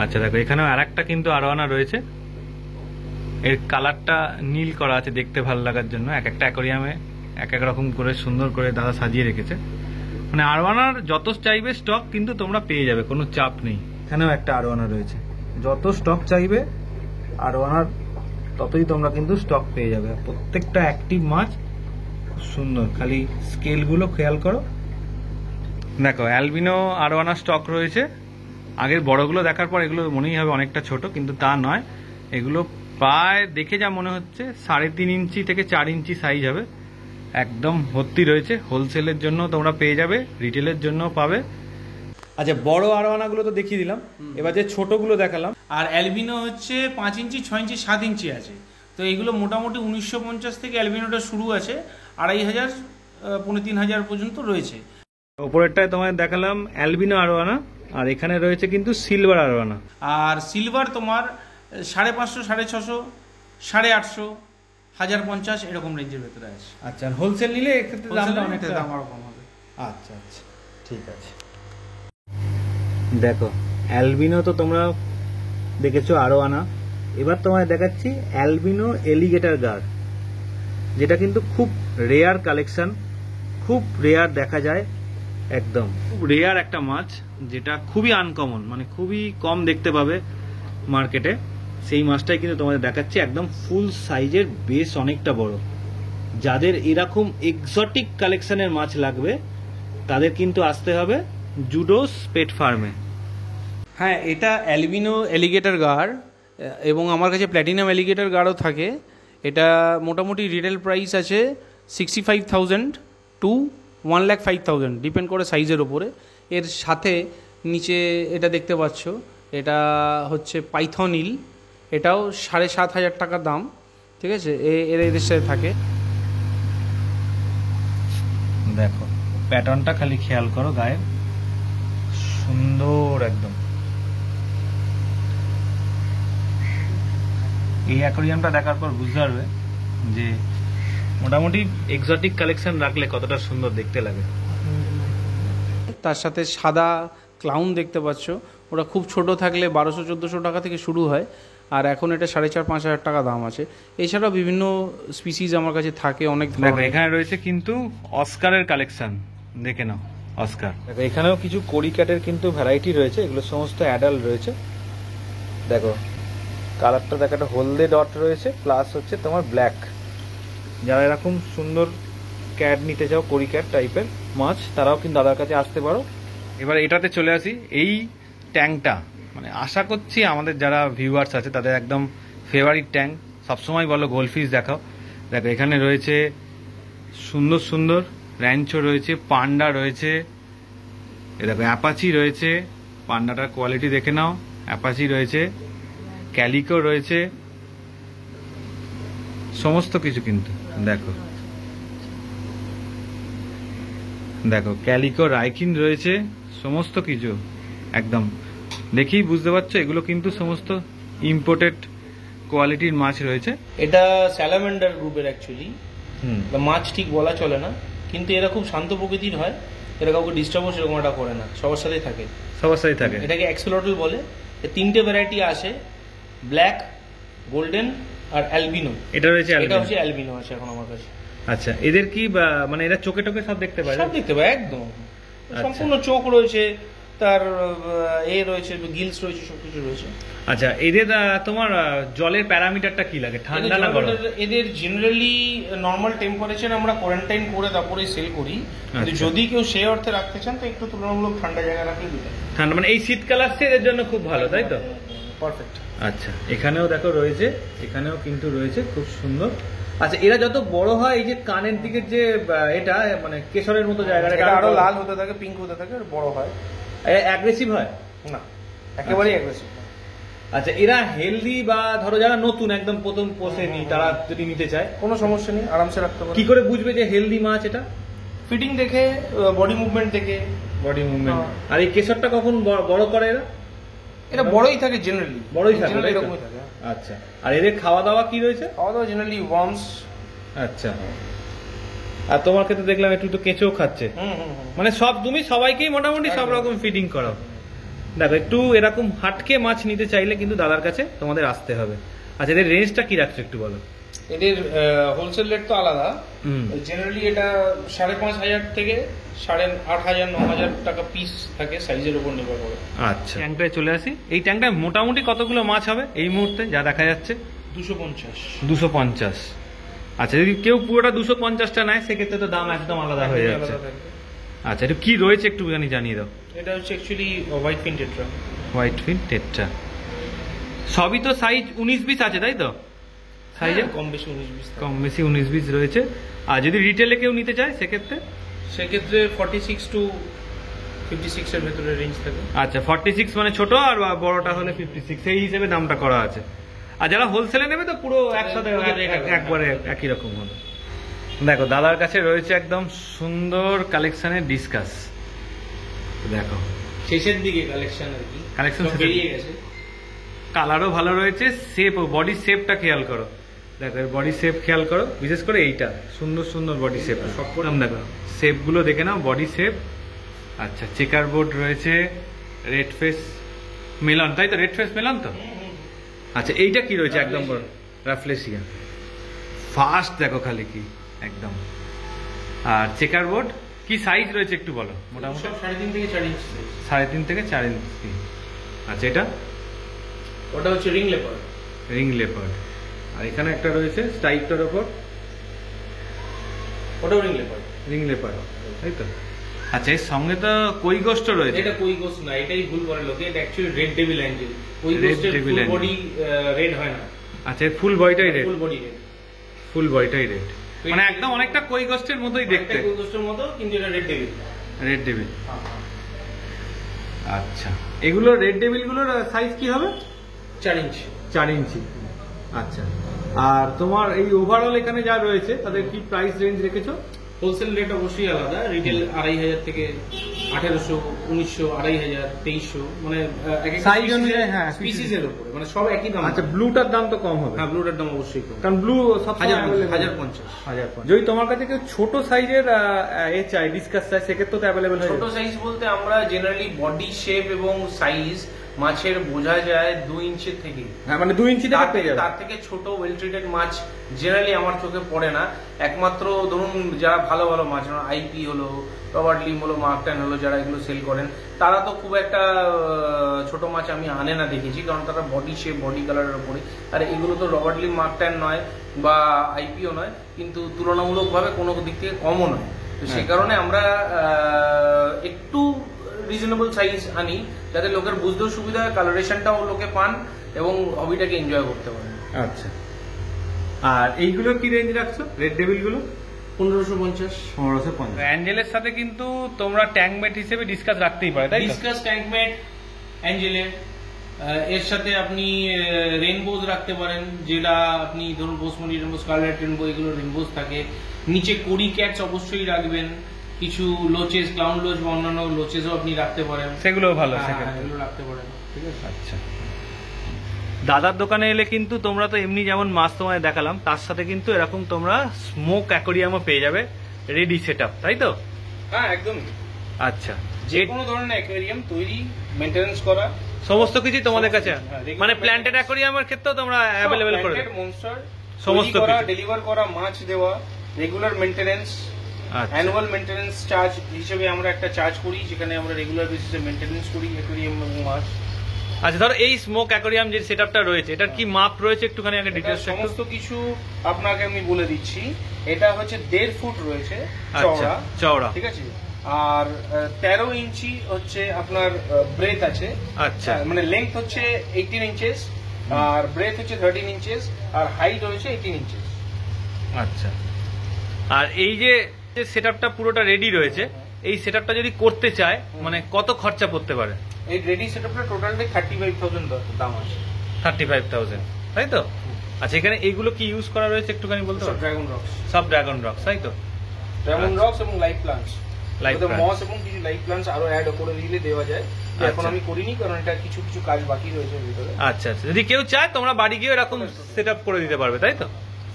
আচ্ছা, দেখো এখানেও আরেকটা কিন্তু আরোয়ানা রয়েছে, এর কালারটা নীল করা আছে দেখতে ভালো লাগার জন্য। এক একটা অ্যাকোরিয়ামে এক এক রকম করে সুন্দর করে দাদা সাজিয়ে রেখেছে। মানে আরওয়ানার যত চাইবে স্টক কিন্তু তোমরা পেয়ে যাবে, কোনো চাপ নেই। এখানেও একটা আরওয়ানা রয়েছে, যত স্টক চাইবে আরওয়ানার ততই তোমরা কিন্তু স্টক পেয়ে যাবে। প্রত্যেকটা অ্যাক্টিভ মাছ সুন্দর, খালি স্কেলগুলো খেয়াল করো। দেখো অ্যালবিনো আরওয়ানা স্টক রয়েছে। আগের বড়গুলো দেখার পর এগুলো মনেই হবে অনেকটা ছোট, কিন্তু তা নয়। এগুলো প্রায় দেখে যা মনে হচ্ছে 3.5 ইঞ্চি থেকে 4 ইঞ্চি সাইজ হবে। একদম ভর্তি রয়েছে। হোলসেলের জন্য তোমরা পেয়ে যাবে, রিটেলের জন্য পাবে। আচ্ছা, বড় আরওয়ানাগুলো তো দেখিয়ে দিলাম, এবার যে ছোটগুলো দেখালাম। আর অ্যালবিনো হচ্ছে 5 ইঞ্চি, 6 ইঞ্চি, 7 ইঞ্চি আছে। তো এইগুলো মোটামুটি 1950 থেকে অ্যালবিনোটা শুরু আছে, 2500 3,500 পর্যন্ত রয়েছে। ওপরেরটায় তোমায় দেখালাম অ্যালবিনো আরওয়ানা, আর এখানে রয়েছে কিন্তু সিলভার আরওয়ানা। আর সিলভার তোমার 550, 650, 850, 1050 এরকম রেঞ্জের ভেতরে আছে। আচ্ছা, হোলসেল নিলে এক্ষেত্রে দামটা অনেকটা দাম আরো কম হবে। আচ্ছা আচ্ছা, ঠিক আছে। দেখো অ্যালবিনো তো তোমরা দেখেছো আরওয়ানা, এবার তোমায় দেখাচ্ছি অ্যালবিনো এলিগেটর গার্ড, যেটা কিন্তু খুব রেয়ার কালেকশন, খুব রেয়ার দেখা যায়। একদম রেয়ার একটা মাছ, যেটা খুবই আনকমন, মানে খুবই কম দেখতে পাবে মার্কেটে। সেই মাছটাই কিন্তু তোমাদের দেখাচ্ছি, একদম ফুল সাইজের, বেশ অনেকটা বড়। যাদের এরকম এক্সোটিক কালেকশনের মাছ লাগবে তাদের কিন্তু আসতে হবে জুডোস পেট ফার্মে। হ্যাঁ, এটা অ্যালবিনো এলিগেটর গার, এবং আমার কাছে প্ল্যাটিনাম এলিগেটর গারও থাকে। এটা মোটামুটি রিটেল প্রাইস আছে 65,000 to 1,05,000, ডিপেন্ড করে সাইজের ওপরে। এর সাথে নিচে এটা দেখতে পাচ্ছ, এটা হচ্ছে পাইথন ইল, এটাও 7,500 টাকা দাম। ঠিক আছে, এদের সাথে থাকে। দেখো প্যাটার্নটা খালি খেয়াল করো, গায়ে সুন্দর একদম। এই অ্যাকোরিয়ামটা দেখার পর বুঝতে পারবে যে মোটামুটি এক্সোটিক কালেকশন রাখলে কতটা সুন্দর দেখতে লাগে। তার সাথে সাদা ক্লাউন দেখতে পাচ্ছ, ওটা খুব ছোট থাকলে 1,200-1,400 টাকা থেকে শুরু হয়, আর এখন এটা 4,500-5,000 টাকা দাম আছে। এছাড়াও বিভিন্ন স্পিসিস আমার কাছে থাকে অনেক। দেখো এখানে রয়েছে কিন্তু অস্কারের কালেকশন, দেখে নাও অস্কার। দেখো এখানেও কিছু কোরি ক্যাটের কিন্তু ভ্যারাইটি রয়েছে, এগুলো সমস্ত অ্যাডাল্ট রয়েছে। দেখো কালারটা দেখো, একটা হলদে ডট রয়েছে, প্লাস হচ্ছে তোমার ব্ল্যাক। যারা এরকম সুন্দর ক্যাট নিতে চাও, কোরি ক্যাট টাইপের মাছ, তারাও কিন্তু দাদার কাছে আসতে পারো। এবার এটাতে চলে আসি, এই ট্যাঙ্কটা মানে আশা করছি আমাদের যারা ভিউয়ার্স আছে তাদের একদম ফেভারিট ট্যাঙ্ক। সবসময় বলো গোল্ডফিশ দেখাও। দেখো এখানে রয়েছে সুন্দর সুন্দর র্যাঞ্চো রয়েছে, পান্ডা রয়েছে, এ দেখো অ্যাপাচি রয়েছে, পান্ডাটার কোয়ালিটি দেখে নাও। অ্যাপাচি রয়েছে, ক্যালিকো রয়েছে, সমস্ত কিছু কিন্তু দেখো। দেখো ক্যালিকো রাইকিন রয়েছে, সমস্ত কিছু একদম দেখেই বুঝতে পারছো এগুলো কিন্তু সমস্ত ইম্পোর্টেড কোয়ালিটির মাছ রয়েছে। এটা স্যালামেন্ডার গ্রুপের অ্যাকচুয়ালি মাছ, ঠিক বলা চলে না, কিন্তু এরা খুব শান্ত প্রকৃতির হয়। এরা কাউকে ডিস্টার্বও সেরকম একটা করে না, সবার সাথেই থাকে। সবার সাথে থাকে। এটাকে এক্সপ্লোরল বলে। 3টে ভ্যারাইটি আসে, ব্ল্যাক, গোল্ডেন আর অ্যালবিনো। এটা রয়েছে, এটা হচ্ছে অ্যালবিনো আছে এখন আমার কাছে। আচ্ছা, এদের কি মানে এরা চোখে টোকে সব দেখতে পায়? সব দেখতে পায় একদম, সম্পূর্ণ চোখ রয়েছে, তার রয়েছে, গিলস রয়েছে, সবকিছু রয়েছে। আচ্ছা, এদের তোমার জলের প্যারামিটারটা কি লাগে, ঠান্ডা না গরম? এদের জেনারেলি নর্মাল টেম্পারেচার আমরা কোয়ারেন্টাইন করে তারপরে সেল করি, কিন্তু যদি কেউ সেই অর্থে রাখতে চান তো একটু তুলনামূলক ঠান্ডা জায়গায় রাখলে ঠান্ডা, মানে এই শীতকাল আসছে এদের জন্য খুব ভালো, তাই তো? পারফেক্ট। আচ্ছা, এখানেও দেখো রয়েছে, এখানেও কিন্তু রয়েছে খুব সুন্দর। আচ্ছা, এরা যত বড় হয় এই যে কানের দিকের যে এটা মানে কেশরের মতো জায়গাটা এটা আরো লাল হতে থাকে, পিঙ্ক হতে থাকে, বড় হয়। অ্যাগ্রেসিভ হয় না, একেবারেই অ্যাগ্রেসিভ। আচ্ছা, এরা হেলদি বা ধরো যারা নতুন একদম প্রথম পোষেনি তারা যদি নিতে চায় কোনো সমস্যা নেই, আরামসে রাখতে পারে। কি করে বুঝবে যে হেলদি মাছ এটা? ফিটিং দেখে, বডি মুভমেন্ট দেখে। Body movement. আর এই কেশরটা কখন বড় করে এরা? এটা বড়ই থাকে জেনারেলি, বড়ই থাকে, এরকমই থাকে। আচ্ছা, আর এদের খাওয়া দাওয়া কি রয়েছে? খাওয়া দাওয়া জেনারেলি ওয়ার্মস। আচ্ছা, আর তোমার ক্ষেত্রে দেখলাম একটু তো কেঁচো খাচ্ছে, মানে সব তুমি সবাইকেই মোটামুটি সব রকম ফিডিং করাও। দেখো একটু এরকম হাটকে মাছ নিতে চাইলে কিন্তু দাদার কাছে তোমাদের আসতে হবে। আচ্ছা, এদের রেঞ্জটা কি রাখছো একটু বলো। এদের হোলসেল রেট তো আলাদা। হুম। জেনারেলি এটা 5,500 থেকে 8,500 9,000 টাকা পিস থাকে, সাইজের উপর নির্ভর করে। আচ্ছা, ট্যাঙ্কটায় চলে আসি। এই ট্যাঙ্কটায় মোটামুটি কতগুলো মাছ হবে এই মুহূর্তে যা দেখা যাচ্ছে? 250। 250। আচ্ছা, যদি কেউ পুরোটা 250টা নেয় সেক্ষেত্রে তো দাম একদম আলাদা হয়ে যাচ্ছে। আচ্ছা, এটা কি রয়েছে একটু জানিয়ে দাও। এটা হচ্ছে অ্যাকচুয়ালি হোয়াইট ফিন টেট্রা। হোয়াইট ফিন টেট্রা। সবই তো সাইজ 19-20 আছে তাই তো? সাইজে কম বেশি 19-20, কম বেশি 19-20 রয়েছে। আর যদি রিটেলে কেউ নিতে চায় সেক্ষেত্রে? সেক্ষেত্রে 46 to 56 এর ভেতরে রেঞ্জ থাকে। আচ্ছা, 46 মানে ছোট, আর বড়টা হলে 56, সেই হিসেবে দামটা করা আছে। আর যারা হোলসেলে নেবে তো পুরো একসাথে একবারে একই রকম হবে। দেখো দাদার কাছে রয়েছে একদম সুন্দর কালেকশনের ডিসকাস। দেখো শেষের দিকে কালেকশন আর কি, কালেকশন সব বেরিয়ে গেছে। কালারও ভালো রয়েছে, শেপ, বডি শেপটা খেয়াল করো। দেখো বডি শেপ খেয়াল করো, বিশেষ করে এইটা সুন্দর সুন্দর বডি শেপ। সবকটাম দেখো শেপগুলো দেখে নাও, বডি শেপ। আচ্ছা, চেকার বোর্ড রয়েছে, রেড ফেস মেলন, তাই তো? রেড ফেস মেলন তো? আচ্ছা, এইটা কি রয়েছে? একদম বড় রাফলেশিয়া। ফাস্ট দেখো খালি কি একদম। আর চেকার বোর্ড কি সাইজ রয়েছে একটু বলো মোটামুটি? 3.5 থেকে 4 ইঞ্চি। 3.5 থেকে 4 ইঞ্চি। আচ্ছা, এটা ওটা হচ্ছে রিং লেপার্ড। Ring leopard. আর এখানে একটা রয়েছে স্ট্রাইকটার ওপর, ওটাও রিং লেপার্ড। রিং লেপার্ড, তাই তো? আচ্ছা, এর সঙ্গে তো কই গোস্ট রয়েছে। এটা কই গোস্ট না, এটাই ভুল করে লোকে। এটা অ্যাকচুয়ালি রেড ডেভিল অ্যাঞ্জেল। কই Red গোস্টের devil full angel। Body red হয় না। আচ্ছা, ফুল বডিটাই red. Full body red. Full বডিটাই রেড, মানে একদম অনেকটা কই গোস্টের মতোই দেখতে। কই গোস্টের মতো, কিন্তু এটা রেড ডেভিল। Red devil. আচ্ছা, এগুলো রেড ডেভিল গুলোর সাইজ কি হবে? 4 ইঞ্চি। 4 ইঞ্চি। আচ্ছা, আর তোমার এই ওভারঅল এখানে যা রয়েছে তাদের কি প্রাইস রেঞ্জ রেখেছো? হোলসেল রেট অবশ্যই আলাদা। রিটেল 2,500 থেকে 1,800, 1,900, 2,500, 2,300, মানে Size অনুযায়ী, হ্যাঁ, পিসিসের উপরে, মানে সব একই দাম। আচ্ছা, ব্লুটার দাম তো কম হবে। হ্যাঁ, ব্লুটার দাম অবশ্যই কম। কারণ ব্লু সব 1,050। যদি তোমার কাছে কেউ ছোট সাইজের চাই, ডিসকাস চাই, সেক্ষেত্রে তো অ্যাভেলেবেল হয়ে ছোট যাবে। সাইজ বলতে আমরা জেনারেলি বডি শেপ এবং সাইজ মাছের বোঝা যায় 2 ইঞ্চির থেকে। হ্যাঁ, মানে 2 ইঞ্চি থেকে পেয়ে যাবে। তার থেকে ছোট ওয়েল ট্রিটেড মাছ জেনারেলি আমার চোখে পড়ে না। একমাত্র ধরুন যারা ভালো ভালো মাছ, আইপি হলো, রবার্ট লিম হলো, মার্কটান হলো, যারা এগুলো সেল করেন, তারা তো খুব একটা ছোট মাছ আমি আনে না দেখেছি, কারণ তারা বডি শেপ, বডি কালারের উপরে। আর এগুলো তো রবার্ট লিম, মার্কটান নয় বা আইপিও নয়, কিন্তু তুলনামূলকভাবে কোনো দিক থেকে কমও নয়। তো সে কারণে আমরা একটু রিজনেবল সাইজ আনি, যাতে লোকের বুঝতেও সুবিধা হয়, কালারেশনটাও লোকে পান এবং হবিটাকে এনজয় করতে পারেন। আচ্ছা, আর এইগুলো কি রেঞ্জ রাখছো রেড ডেভিল গুলো? 1550। 1550। অ্যাঞ্জেলের সাথে কিন্তু তোমরা ট্যাঙ্কমেট হিসেবে ডিসকাস রাখতেই পারে, তাই তো? ডিসকাস, ট্যাঙ্কমেট, অ্যাঞ্জেলের এর সাথে আপনি রেনবোজ রাখতে পারেন, যেটা আপনি ধরুন বোসমনি রেনবো, স্কারলেট রেনবো, এগুলো রেনবোজ থাকে। নিচে কোরি ক্যাটস অবশ্যই রাখবেন। কিছু লোচেস, ক্লাউন লোচ বা অন্যান্য লোচেসও আপনি রাখতে পারেন, সেগুলোও ভালো। এগুলো রাখতে পারেন। ঠিক আছে। আচ্ছা, দাদার দোকানে এলে কিন্তু তোমরা তো এমনি যেমন মাছ তোমায় দেখালাম, তার সাথে কিন্তু এরকম তোমরা স্মোক অ্যাকোরিয়ামও পেয়ে যাবে রেডি সেটআপ, তাই তো? হ্যাঁ, একদম। আচ্ছা, যে কোনো ধরনের অ্যাকোয়ারিয়াম তৈরি, মেইনটেনেন্স করা, সমস্ত কিছু তোমাদের কাছে, হ্যাঁ, মানে প্ল্যান্টেড অ্যাকোরিয়ামের ক্ষেত্রেও তোমরা অ্যাভেলেবেল করে দেবে মনস্টার সমস্ত করা, কিছু। ডেলিভার করা, মাছ দেওয়া, রেগুলার মেইনটেনেন্স, আচ্ছা, অ্যানুয়াল মেইনটেনেন্স চার্জ হিসেবে আমরা একটা চার্জ করি, যেখানে আমরা রেগুলার বেসিসে মেইনটেনেন্স করি অ্যাকোয়ারিয়াম এবং মাছ। আচ্ছা, ধরো এই স্মোক অ্যাকোরিয়াম যে সেটআপটা রয়েছে, এটার কি মাপ রয়েছে একটুখানি আগে এটা ডিটেইলস? সমস্ত কিছু আপনাকে আমি বলে দিচ্ছি। এটা হচ্ছে 1.5 ফুট রয়েছে আচ্ছা, চওড়া, ঠিক আছে। আর 13 ইঞ্চি হচ্ছে আপনার ব্রেথ আছে। আচ্ছা, মানে লেংথ হচ্ছে 18 ইঞ্চেস, আর ব্রেথ হচ্ছে 13 ইঞ্চেস, আর হাইট হচ্ছে 18 ইঞ্চেস। আচ্ছা, আর এই যে সেটআপটা পুরোটা রেডি রয়েছে, এই সেটআপটা যদি করতে চায় মানে কত খরচা পড়তে পারে? এই রেডি সেটআপটা টোটালটাই 35,000 দাম আছে। 35,000, তাই তো? আচ্ছা, এখানে এইগুলো কি ইউজ করা রয়েছে একটুখানি বলতে সব পারো? Dragon rocks. সব ড্রাগন রক্স, তাই তো? ড্রাগন রক্স এবং লাইভ প্লান্টস। লাইভ মস এবং কিছু লাইভ প্লান্টস আরো অ্যাড করে দিলে দেওয়া যায়। তো এখন আচ্ছা। আমি করিনি, কারণ এটা কিছু কিছু কাজ বাকি রয়েছে ভিতরে। আচ্ছা, আচ্ছা, যদি কেউ চায় তোমরা বাড়ি গিয়ে এরকম সেটআপ করে দিতে পারবে, তাই তো?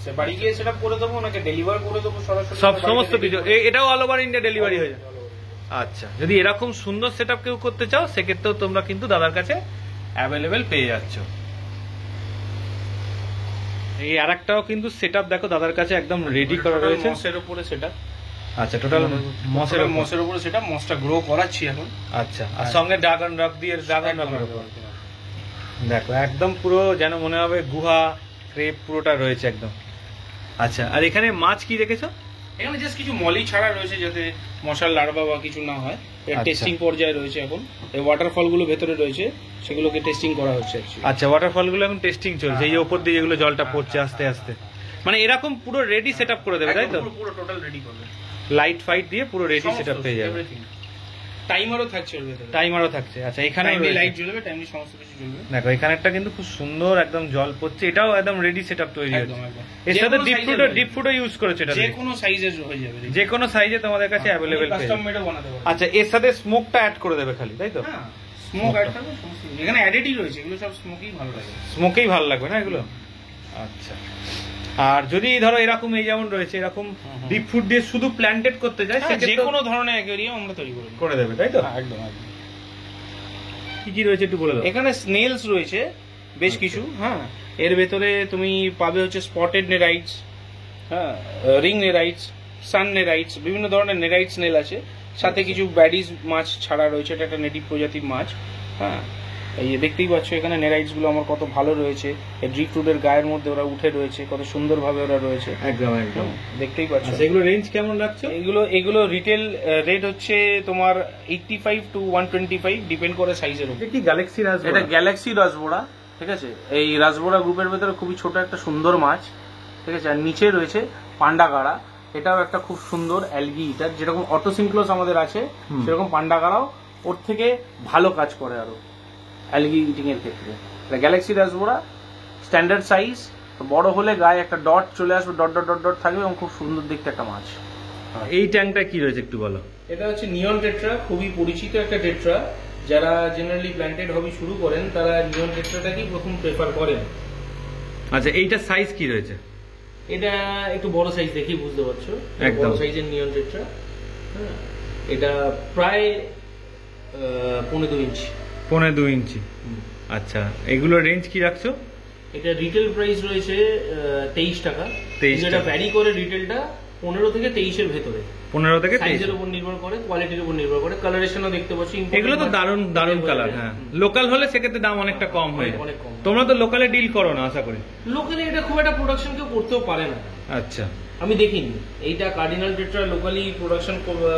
সে বাড়ি গিয়ে সেটআপ করে দেবো, ওনাকে ডেলিভার করে দেবো সরাসরি। সব সমস্ত কিছু, এটাও অল ওভার ইন্ডিয়া ডেলিভারি হয়ে যায়। আচ্ছা, যদি এরকম সুন্দর সেটআপ কেউ করতে চাও, সেক্ষেত্রেও তোমরা কিন্তু দাদার কাছে অ্যাভেলেবেল পেয়ে যাচ্ছ। এই আরেকটাও কিন্তু সেটআপ দেখো দাদার কাছে একদম রেডি করা রয়েছে। মসের উপরে সেটা, আচ্ছা টোটাল মসের উপরে সেটা, মসটা গ্রো করাচ্ছি এখন। আচ্ছা, আর সঙ্গে ড্রাগন রক দিয়ে ড্রাগন রকের উপর দেখো একদম পুরো যেন মনে হবে গুহা ক্রেপ পুরোটা রয়েছে একদম। আচ্ছা, আর এখানে মাছ কি রেখেছো? এখানে জাস্ট কিছু মলি ছাড়া রয়েছে যাতে মশার লার্ভা বা কিছু না হয়। আচ্ছা। টেস্টিং পর্যায়ে রয়েছে এখন। এই ওয়াটারফল গুলো ভেতরে রয়েছে, সেগুলোকে টেস্টিং করা হচ্ছে actually। আচ্ছা, ওয়াটারফল গুলো এখন টেস্টিং চলছে, এই ওপর দিয়ে যেগুলো জলটা পড়ছে আস্তে আস্তে, মানে এরকম পুরো রেডি সেটআপ করে দেবে তাই তো? একদম পুরো টোটাল রেডি করবে, লাইট ফাইট দিয়ে পুরো রেডি সেটআপ পেয়ে যাবে। টাইমারও থাকছে ওর ভেতরে, টাইমারও থাকছে। আচ্ছা, এখানে টাইমলি লাইট জ্বলবে, টাইমলি সমস্ত কিছু জ্বলবে। দেখো এখানেরটা কিন্তু খুব সুন্দর একদম জল পড়ছে, এটাও একদম রেডি সেটআপ তৈরি হচ্ছে। একদম একদম। এর যে সাথে কোনো ডিপ ফুডও ইউজ করেছে এটা, যে কোনো সাইজের হয়ে যাবে, যে কোনো সাইজে তোমাদের কাছে অ্যাভেলেবেল পেয়ে কাস্টম যাবে। মেডও বানাতে পারবে। আচ্ছা, এর সাথে স্মোকটা অ্যাড করে দেবে খালি তাই তো? হ্যাঁ, স্মোক অ্যাড থাকবে, সমস্ত কিছু। এখানে অ্যাডেডই রয়েছে, এগুলো সব স্মোকই ভালো লাগে। স্মোকেই ভালো লাগবে না এগুলো? আচ্ছা, আর যদি ধরো এরকম এই যেমন রয়েছে এরকম ডিপ ফুড দিয়ে শুধু প্ল্যান্টেড করতে যায় যে সেক্ষেত্রে কোনো ধরনের অ্যাকোয়ারিয়াম আমরা তৈরি করে দিই। করে দেবে তাই তো? একদম একদম। কি কি রয়েছে একটু বলে দাও। এখানে স্নেলস রয়েছে বেশ কিছু। হ্যাঁ, এর ভেতরে তুমি পাবে হচ্ছে স্পটেড নেরাইটস, হ্যাঁ, রিং নেরাইটস, সান নেরাইটস, বিভিন্ন ধরনের নেরাইট স্নেল আছে। সাথে কিছু ব্যাডিজ মাছ ছাড়া রয়েছে, এটা একটা নেটিভ প্রজাতির মাছ। হ্যাঁ, এই যে দেখতেই পাচ্ছ এখানে নেরাইটস গুলো আমার কত ভালো রয়েছে। এই ড্রিপ ফ্রুটের গায়ের মধ্যে ওরা উঠে রয়েছে, কত সুন্দরভাবে ওরা রয়েছে। একদম একদম। দেখতেই পাচ্ছ। এগুলো রেঞ্জ কেমন রাখছো? এগুলো রিটেল রেট হচ্ছে তোমার 85 to 125, ডিপেন্ড করে সাইজের উপর। এটা কি গ্যালাক্সি রাজ? এটা গ্যালাক্সি রাজবোড়া, ঠিক আছে। এই রাজবোড়া গ্রুপের ভেতরে খুবই ছোট একটা সুন্দর মাছ, ঠিক আছে। আর নিচে রয়েছে পান্ডাগাড়া, এটাও একটা খুব সুন্দর অ্যালগি ইটার, যেরকম অটোসিনক্লোস আমাদের আছে সেরকম পান্ডাগাড়াও ওর থেকে ভালো কাজ করে আরো অ্যালগি ইটিং এর ক্ষেত্রে। এটা গ্যালাক্সি রাজবোড়া, স্ট্যান্ডার্ড সাইজ, বড় হলে গায়ে একটা ডট চলে আসবে, ডট ডট ডট ডট থাকবে এবং খুব সুন্দর দেখতে একটা মাছ। এই ট্যাঙ্কটা কি রয়েছে একটু বলো। এটা হচ্ছে নিয়ন টেট্রা, খুবই পরিচিত একটা টেট্রা। যারা জেনারেলি প্ল্যান্টেড হবি শুরু করেন তারা নিয়ন টেট্রাটাকেই প্রথম প্রেফার করেন। আচ্ছা, এইটার সাইজ কি রয়েছে? এটা একটু বড় সাইজ দেখেই বুঝতে পারছো, একদম। বড় সাইজের নিয়ন টেট্রা। হ্যাঁ, এটা প্রায় 2.5 ইঞ্চি। 2.5 ইঞ্চি। আচ্ছা, এগুলোর রেঞ্জ কি রাখছো? এটা রিটেল প্রাইস রয়েছে 23 টাকা। 23 যেটা ভ্যারি করে রিটেলটা 15 থেকে 23 এর ভেতরে। 15 থেকে 23। সাইজের উপর নির্ভর করে, কোয়ালিটির উপর নির্ভর করে। কালারেশনও দেখতে পাচ্ছি, এগুলো তো দারুণ দারুণ কালার। হ্যাঁ, লোকাল হলে সেক্ষেত্রে দাম অনেকটা কম হয়ে যায়। অনেক কম। তোমরা তো লোকালে ডিল করো না আশা করি? লোকালি এটা খুব একটা প্রোডাকশন কেউ করতেও পারে না, আচ্ছা। আমি দেখিনি। এইটা কার্ডিনাল টেট্রা লোকালি প্রোডাকশন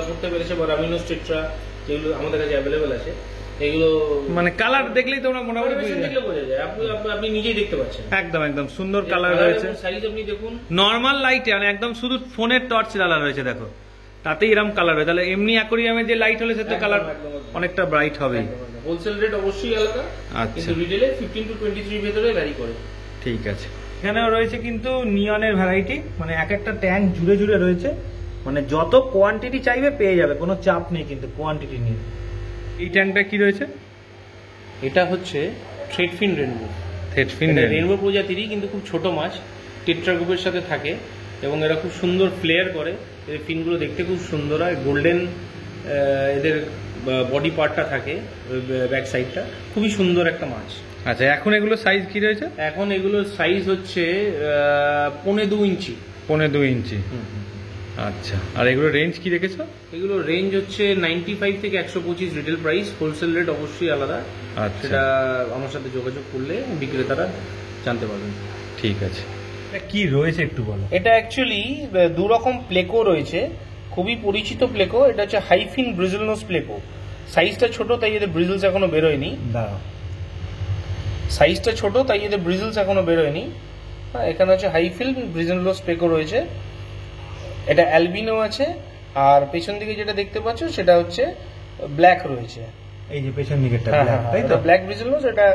করতে পেরেছে, বা রামিনোস টেট্রা যেগুলো আমাদের কাছে অ্যাভেলেবেল আছে, এগুলো মানে কালার দেখলেই তোমরা মোটামুটি বুঝে যাবে। দেখলে বোঝা যায়। আপনি নিজেই দেখতে পাচ্ছেন একদম একদম সুন্দর কালার রয়েছে। সাইজ আপনি দেখুন, নর্মাল লাইটে মানে একদম শুধু ফোনের টর্চ কালার রয়েছে দেখো, তাতে এরকম কালার হয়। তাহলে এমনি অ্যাকোয়ারিয়ামে যে লাইট হলে সেটা কালার অনেকটা ব্রাইট হবে। হোলসেল রেট অবশ্যই আলাদা, আচ্ছা। কিন্তু রিটেলে 15 to 23 ভেতরে ভ্যারি করে। ঠিক আছে। এখানেও রয়েছে কিন্তু নিয়নের ভ্যারাইটি, মানে এক একটা ট্যাঙ্ক জুড়ে জুড়ে রয়েছে, মানে যত কোয়ান্টিটি চাইবে পেয়ে যাবে, কোনো চাপ নেই কিন্তু কোয়ান্টিটি নিয়ে। এই ট্যাঙ্কটা কি রয়েছে? এটা হচ্ছে থ্রেডফিন রেনবো। থ্রেডফিন রেনবো প্রজাতিরই, কিন্তু খুব ছোট মাছ, টেট্রা গ্রুপের সাথে থাকে এবং এরা খুব সুন্দর ফ্লেয়ার করে। এদের ফিনগুলো দেখতে খুব সুন্দর হয়, গোল্ডেন এদের বডি পার্টটা থাকে, ব্যাক সাইডটা খুবই সুন্দর একটা মাছ। আচ্ছা, এখন এগুলো সাইজ কি রয়েছে? এখন এগুলোর সাইজ হচ্ছে 2.5 ইঞ্চি। 2.5 ইঞ্চি। আচ্ছা, আর এগুলো রেঞ্জ কি রেখেছো? এগুলো রেঞ্জ হচ্ছে 95 থেকে 125 রিটেল প্রাইস, হোলসেল রেট অবশ্যই আলাদা। আচ্ছা, সেটা আমার সাথে যোগাযোগ করলে বিক্রেতারা জানতে পারবেন। ঠিক আছে। এটা কি রয়েছে একটু বলো। এটা অ্যাকচুয়ালি 2 রকম প্লেকো রয়েছে, খুবই পরিচিত প্লেকো। এটা হচ্ছে হাইফিন ব্রিজেলনোস প্লেকো। সাইজটা ছোট, তাই এদের ব্রিজেলস এখনো বেরোয়নি। সাইজটা ছোট, তাই এদের ব্রিজেলস এখনো বেরোয়নি। এখানে হচ্ছে হাইফিন ব্রিজেলনোস প্লেকো রয়েছে। এটা অ্যালবিনো আছে, আর পেছন দিকে যেটা দেখতে পাচ্ছ সেটা হচ্ছে ব্ল্যাক রয়েছে। এই যে পেছন দিকেরটা তাই তো, ব্ল্যাক ব্রিজেলনোস, এটা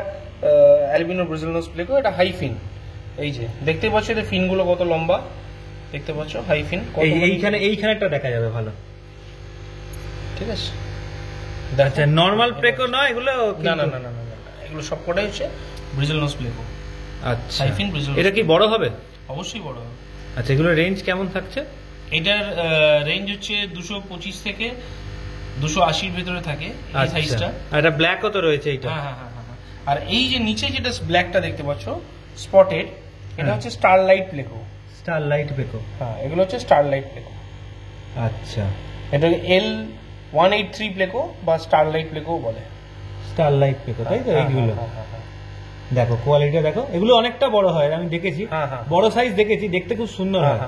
অ্যালবিনো ব্রিজেলনোস প্লেকো, এটা হাইফিন। এই যে দেখতে পাচ্ছ এদের ফিনগুলো কত লম্বা, দেখতে পাচ্ছ হাইফিন। এইখানেটা দেখা যাবে ভালো, ঠিক আছে। আচ্ছা, নরমাল প্লেকো নয় এগুলো? না না না না না, এগুলো সবকটাই হচ্ছে ব্রিজেলনোস প্লেকো। আচ্ছা, হাইফিন ব্রিজেলনোস। এটা কি বড় হবে? অবশ্যই বড় হবে। আচ্ছা, এগুলো রেঞ্জ কেমন থাকছে? এটার রেঞ্জ হচ্ছে 225 থেকে 280 ভেতরে থাকে এই সাইজটা। আর এটা ব্ল্যাকও তো রয়েছে এইটা। হ্যাঁ হ্যাঁ হ্যাঁ হ্যাঁ। আর এই যে নিচে যেটা ব্ল্যাকটা দেখতে পাচ্ছ স্পটেড, এটা হচ্ছে স্টারলাইট প্লেকো। Starlight Beko. হ্যাঁ, এগুলো হচ্ছে স্টারলাইট প্লেকো। আচ্ছা, এটা L183 প্লেকো বা স্টারলাইট প্লেকো বলে। স্টারলাইট বেকো তাই তো এইগুলো। দেখো কোয়ালিটিটা দেখো, এগুলো অনেকটা বড় হয়, আমি দেখেছি হ্যাঁ, হ্যাঁ। বড় সাইজ দেখেছি, দেখতে খুব সুন্দর হয়।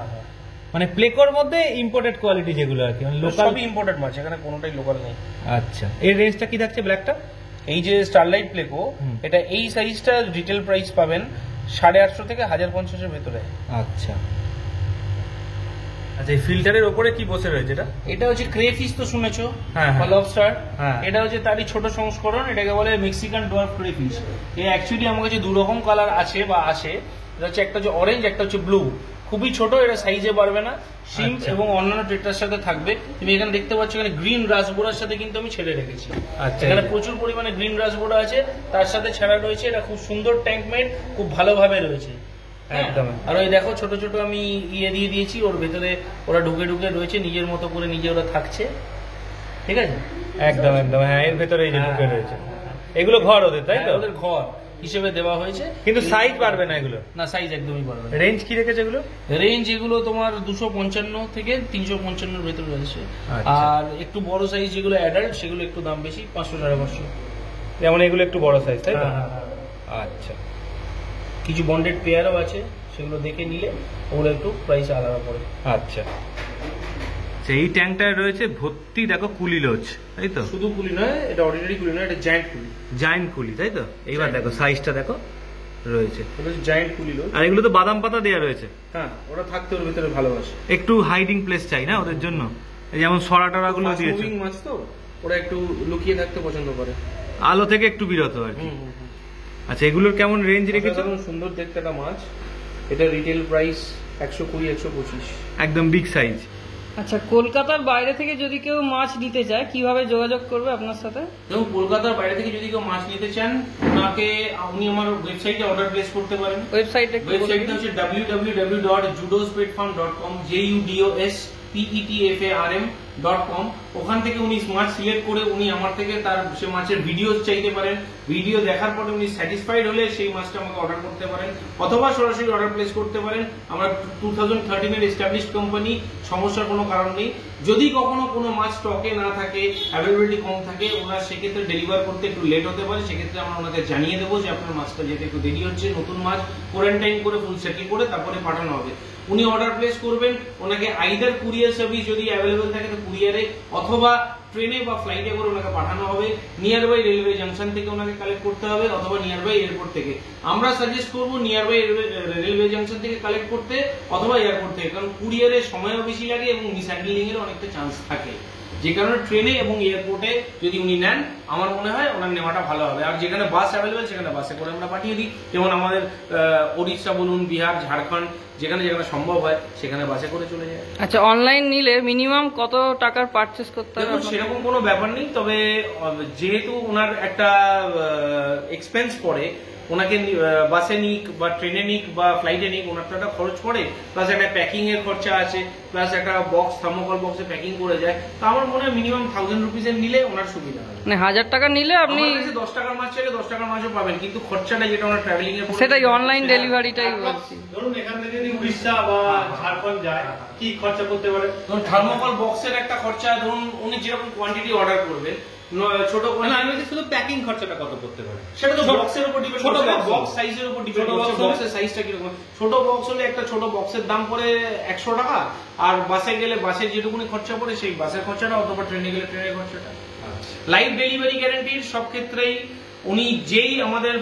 মানে প্লেকোর মধ্যে ইম্পোর্টেড কোয়ালিটি যেগুলো আর কি, মানে লোকাল। সবই ইম্পোর্টেড মাছ, এখানে কোনোটাই লোকাল নেই। আচ্ছা, এর রেঞ্জটা কি থাকছে ব্ল্যাকটা? এই যে স্টারলাইট প্লেকো, হুম। এটা এই সাইজটা রিটেল প্রাইস পাবেন 850 থেকে 1050 ভেতরে। আচ্ছা আচ্ছা, এই ফিল্টারের ওপরে কি বসে রয়েছে এটা? এটা হচ্ছে ক্রেফিশ, তো শুনেছো, হ্যাঁ, হ্যাঁ। বা লবস্টার। হ্যাঁ। এটা হচ্ছে তারই ছোট সংস্করণ, এটাকে বলে মেক্সিকান ডোয়ার্ফ ক্রেফিশ। এ অ্যাকচুয়ালি আমার কাছে দু রকম কালার আছে বা আসে, এটা হচ্ছে একটা হচ্ছে অরেঞ্জ, একটা হচ্ছে ব্লু। খুবই ছোট, এটা সাইজে পারবে না, শিম আচ্ছা। এবং অন্যান্য টেট্রার সাথে থাকবে। তুমি এখানে দেখতে পাচ্ছ, এখানে গ্রিন রাসবোরার সাথে কিন্তু আমি ছেড়ে রেখেছি। আচ্ছা, এখানে প্রচুর পরিমাণে গ্রিন রাসবোরা আছে, তার সাথে ছেড়া রয়েছে। এটা খুব সুন্দর ট্যাঙ্ক মেড, খুব ভালোভাবে রয়েছে। হ্যাঁ, একদম। আর ওই দেখো ছোট ছোট আমি ইয়ে দিয়ে দিয়েছি, ওর ভেতরে ওরা ঢুকে ঢুকে রয়েছে, নিজের মতো করে নিজে ওরা থাকছে। ঠিক আছে, একদম একদম, হ্যাঁ, এর ভেতরে এই যে ঢুকে রয়েছে, এগুলো ঘর ওদের তাই তো? হ্যাঁ, ওদের ঘর হিসেবে দেওয়া হয়েছে, কিন্তু সাইজ পারবে না এগুলো? না, সাইজ একদমই পারবে না। রেঞ্জ কি রেখেছে এগুলো? রেঞ্জ এগুলো তোমার 255 থেকে 355 ভেতরে রয়েছে। আচ্ছা। আর একটু বড় সাইজ যেগুলো অ্যাডাল্ট, সেগুলো একটু দাম বেশি, 500 550। যেমন এগুলো একটু বড় সাইজ তাই তো? হ্যাঁ, হ্যাঁ, আচ্ছা কিছু বন্ডেড পেয়ারও আছে, সেগুলো দেখে নিলে ওগুলো একটু প্রাইস আলাদা পড়ে। আচ্ছা, এই ট্যাঙ্কটায় রয়েছে ভর্তি দেখো কুলি লোচ তাই তো? শুধু কুলি নয়, এটা অর্ডিনারি কুলি নয়, এটা জায়ান্ট কুলি। জায়ান্ট কুলি তাই তো? এইবার দেখো সাইজটা দেখো রয়েছে, এটা হচ্ছে জায়ান্ট কুলি লোক। আর এগুলো তো বাদাম পাতা দেওয়া রয়েছে। হ্যাঁ, ওরা থাকতে ওর ভিতরে ভালোবাসে। একটু হাইডিং প্লেস চাই না ওদের জন্য, এই যেমন সরা টরা গুলো Fast দিয়েছে, moving মাছ তো, ওরা একটু লুকিয়ে থাকতে পছন্দ করে। আলো থেকে একটু বিরত আর কি। আচ্ছা, এগুলোর কেমন রেঞ্জ রেখেছো? অসাধারণ সুন্দর দেখতে একটা মাছ। এটা রিটেল প্রাইস 120 125। একদম বিগ সাইজ। আচ্ছা, কলকাতার বাইরে থেকে যদি কেউ মাছ নিতে চায় কিভাবে যোগাযোগ করবে আপনার সাথে? এবং কলকাতার বাইরে থেকে যদি কেউ মাছ নিতে চান, উনি আমার ওয়েবসাইটে অর্ডার প্লেস করতে পারেন। ওয়েবসাইটটা একটু বলে ওয়েবসাইটটা দিন। হচ্ছে www.judospetfarm.com, JUDOSPETFARM.com। ওখান থেকে উনি মাছ সিলেক্ট করে উনি আমার থেকে তার সে মাছের ভিডিও চাইতে পারেন। ভিডিও দেখার পরে উনি স্যাটিসফাইড হলে সেই মাছটা আমাকে অর্ডার করতে পারেন, অথবা সরাসরি অর্ডার প্লেস করতে পারেন। আমরা 2013 এর এস্টাবলিশড কোম্পানি, সমস্যার কোনো কারণ নেই। যদি কখনো কোনো মাছ স্টকে না থাকে, অ্যাভেলেবিলিটি কম থাকে, ওনার সেক্ষেত্রে ডেলিভার করতে একটু লেট হতে পারে, সেক্ষেত্রে আমরা ওনাকে জানিয়ে দেবো যে আপনার মাছটা যেতে একটু দেরি হচ্ছে, নতুন মাছ কোয়ারেন্টাইন করে ফুল সেটেল করে তারপরে পাঠানো হবে। উনি অর্ডার প্লেস করবেন, ওনাকে আইদার কুরিয়ার সার্ভিস যদি অ্যাভেলেবল থাকে তো কুরিয়ারে, অথবা ট্রেনে বা ফ্লাইটে করে ওনাকে পাঠানো হবে। নিয়ার বাই রেলওয়ে জাংশন থেকে ওনাকে কালেক্ট করতে হবে, অথবা নিয়ার বাই এয়ারপোর্ট থেকে। আমরা সাজেস্ট করবো নিয়ার বাই রেলওয়ে জাংশন থেকে কালেক্ট করতে, অথবা এয়ারপোর্ট থেকে, কারণ কুরিয়ারে সময়ও বেশি লাগে এবং মিসহ্যান্ডলিং এর অনেকটা চান্স থাকে। যে কারণে ট্রেনে এবং এয়ারপোর্টে যদি উনি নেন, আমার মনে হয় ওনার নেওয়াটা ভালো হবে। আর যেখানে বাস অ্যাভেলেবেল সেখানে বাসে করে আমরা পাঠিয়ে দিই। যেমন আমাদের ওড়িশা বলুন, বিহার, ঝাড়খণ্ড, যেখানে যেখানে সম্ভব হয় সেখানে বাসে করে চলে যায়। আচ্ছা, অনলাইন নিলে মিনিমাম কত টাকার পারচেস করতে হবে? দেখুন, সেরকম কোনো ব্যাপার নেই, তবে যেহেতু ওনার একটা এক্সপেন্স পড়ে, ওনাকে বাসে নিক বা ট্রেনে নিক বা ফ্লাইটে নিক, ওনার তো একটা খরচ পড়ে, প্লাস একটা প্যাকিং এর খরচা আছে, প্লাস একটা বক্স, থার্মোকল বক্সে প্যাকিং করে যায়। তো আমার মনে হয় মিনিমাম 1000 রুপিসের নিলে ওনার সুবিধা হবে। মানে 1000 টাকা নিলে আপনি আমার কাছে 10 টাকার মাছ চাইলে 10 টাকার মাছও পাবেন, কিন্তু খরচাটা যেটা ওনার ট্রাভেলিং এর পড়বে, সেটাই অনলাইন ডেলিভারিটাই বলছি। ধরুন এখান থেকে যদি উড়িষ্যা বা ঝাড়খণ্ড যায়, কি খরচা করতে পারে? ধরুন থার্মোকল বক্সের একটা খরচা, ধরুন উনি যেরকম কোয়ান্টিটি অর্ডার করবেন, ছোট আমি শুধু প্যাকিং খরচাটা কত করতে পারে? সেটা তো বক্সের উপর ডিপেন্ড ছোট করে, box বক্স সাইজের উপর ডিপেন্ড ছোট করছে, box বক্সের সাইজটা কিরকম। ছোট বক্স হলে একটা ছোট বক্সের দাম পড়ে 100 টাকা, আর বাসে গেলে বাসের যেটুকুনি খরচা পড়ে সেই বাসের খরচাটা, অথবা ট্রেনে গেলে ট্রেনের খরচাটা। লাইভ ডেলিভারি গ্যারান্টির সব ক্ষেত্রেই উনি যেই আমাদের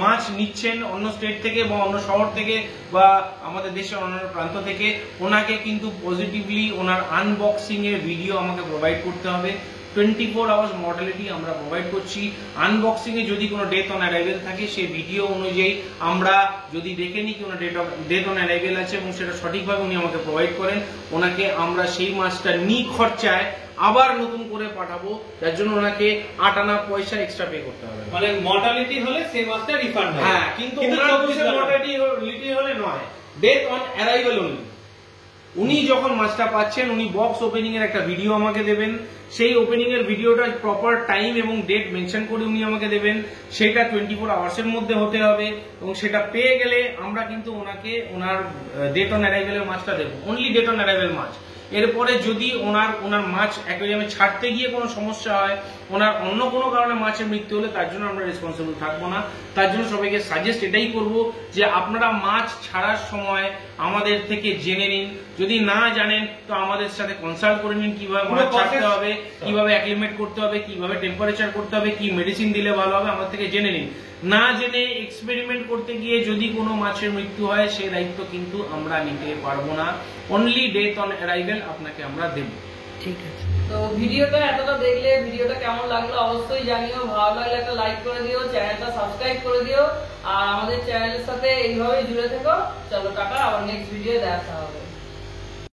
মাছ নিচ্ছেন অন্য স্টেট থেকে বা অন্য শহর থেকে বা আমাদের দেশের অন্যান্য প্রান্ত থেকে, ওনাকে কিন্তু পজিটিভলি ওনার আনবক্সিং এর ভিডিও আমাকে প্রোভাইড করতে হবে। 24 আওয়ার্স মর্টালিটি আমরা প্রোভাইড করছি। আনবক্সিং এ যদি কোনো ডেথ অন অ্যারাইভেল থাকে, সেই ভিডিও অনুযায়ী আমরা যদি দেখে নিই কোনো ডেথ অন অ্যারাইভেল আছে এবং সেটা সঠিকভাবে উনি আমাকে প্রোভাইড করেন, ওনাকে আমরা সেই মাছটা খরচায় আবার নতুন করে পাঠাবো, যার জন্য ওনাকে 8 আনা পয়সা এক্সট্রা পে করতে হবে। মানে মর্টালিটি হলে সেই মাছটা রিফান্ড হয়। হ্যাঁ, কিন্তু মর্টালিটি হলে নয়, ডেথ অন অ্যারাইভেল অনলি। উনি যখন মাছটা পাচ্ছেন উনি বক্স ওপেনিং এর একটা ভিডিও আমাকে দেবেন, সেই ওপেনিং এর ভিডিওটা প্রপার টাইম এবং ডেট মেনশন করে উনি আমাকে দেবেন, সেটা 24 আওয়ার্সের মধ্যে হতে হবে এবং সেটা পেয়ে গেলে আমরা কিন্তু ওনাকে ওনার ডেট অন অ্যারাইভেলের মাছটা দেবো, অনলি ডেট অন অ্যারাইভেল মাছ। এরপরে যদি ওনার মাছ অ্যাকোয়ারিয়ামে ছাড়তে গিয়ে কোনো সমস্যা হয়, ওনার অন্য কোনো কারণে মাছের মৃত্যু হলে তার জন্য আমরা রেসপন্সিবল থাকবো না। তার জন্য সবাইকে সাজেস্ট এটাই করব যে আপনারা মাছ ছাড়ার সময় আমাদের থেকে জেনে নিন, যদি না জানেন তো আমাদের সাথে কনসাল্ট করে নিন কিভাবে মাছ ছাড়তে হবে, কিভাবে অ্যাক্লিমেট করতে হবে, কিভাবে টেম্পারেচার করতে হবে, কি মেডিসিন দিলে ভালো হবে, আমাদের থেকে জেনে নিন। না জেনে এক্সপেরিমেন্ট করতে গিয়ে যদি কোনো মাছের মৃত্যু হয় সেই দায়িত্ব কিন্তু আমরা নিতে পারবো না, অনলি ডেট অন অ্যারাইভেল আপনাকে আমরা দেব। ঠিক আছে, তো ভিডিওটা এতটা দেখলে ভিডিওটা কেমন লাগলো অবশ্যই জানিও, ভালো লাগলে একটা লাইক করে দিও, চ্যানেলটা সাবস্ক্রাইব করে দিও, আর আমাদের চ্যানেলের সাথে এইভাবে জুড়ে থেকো। চলো টাটা, আবার নেক্সট ভিডিও দেখা হবে।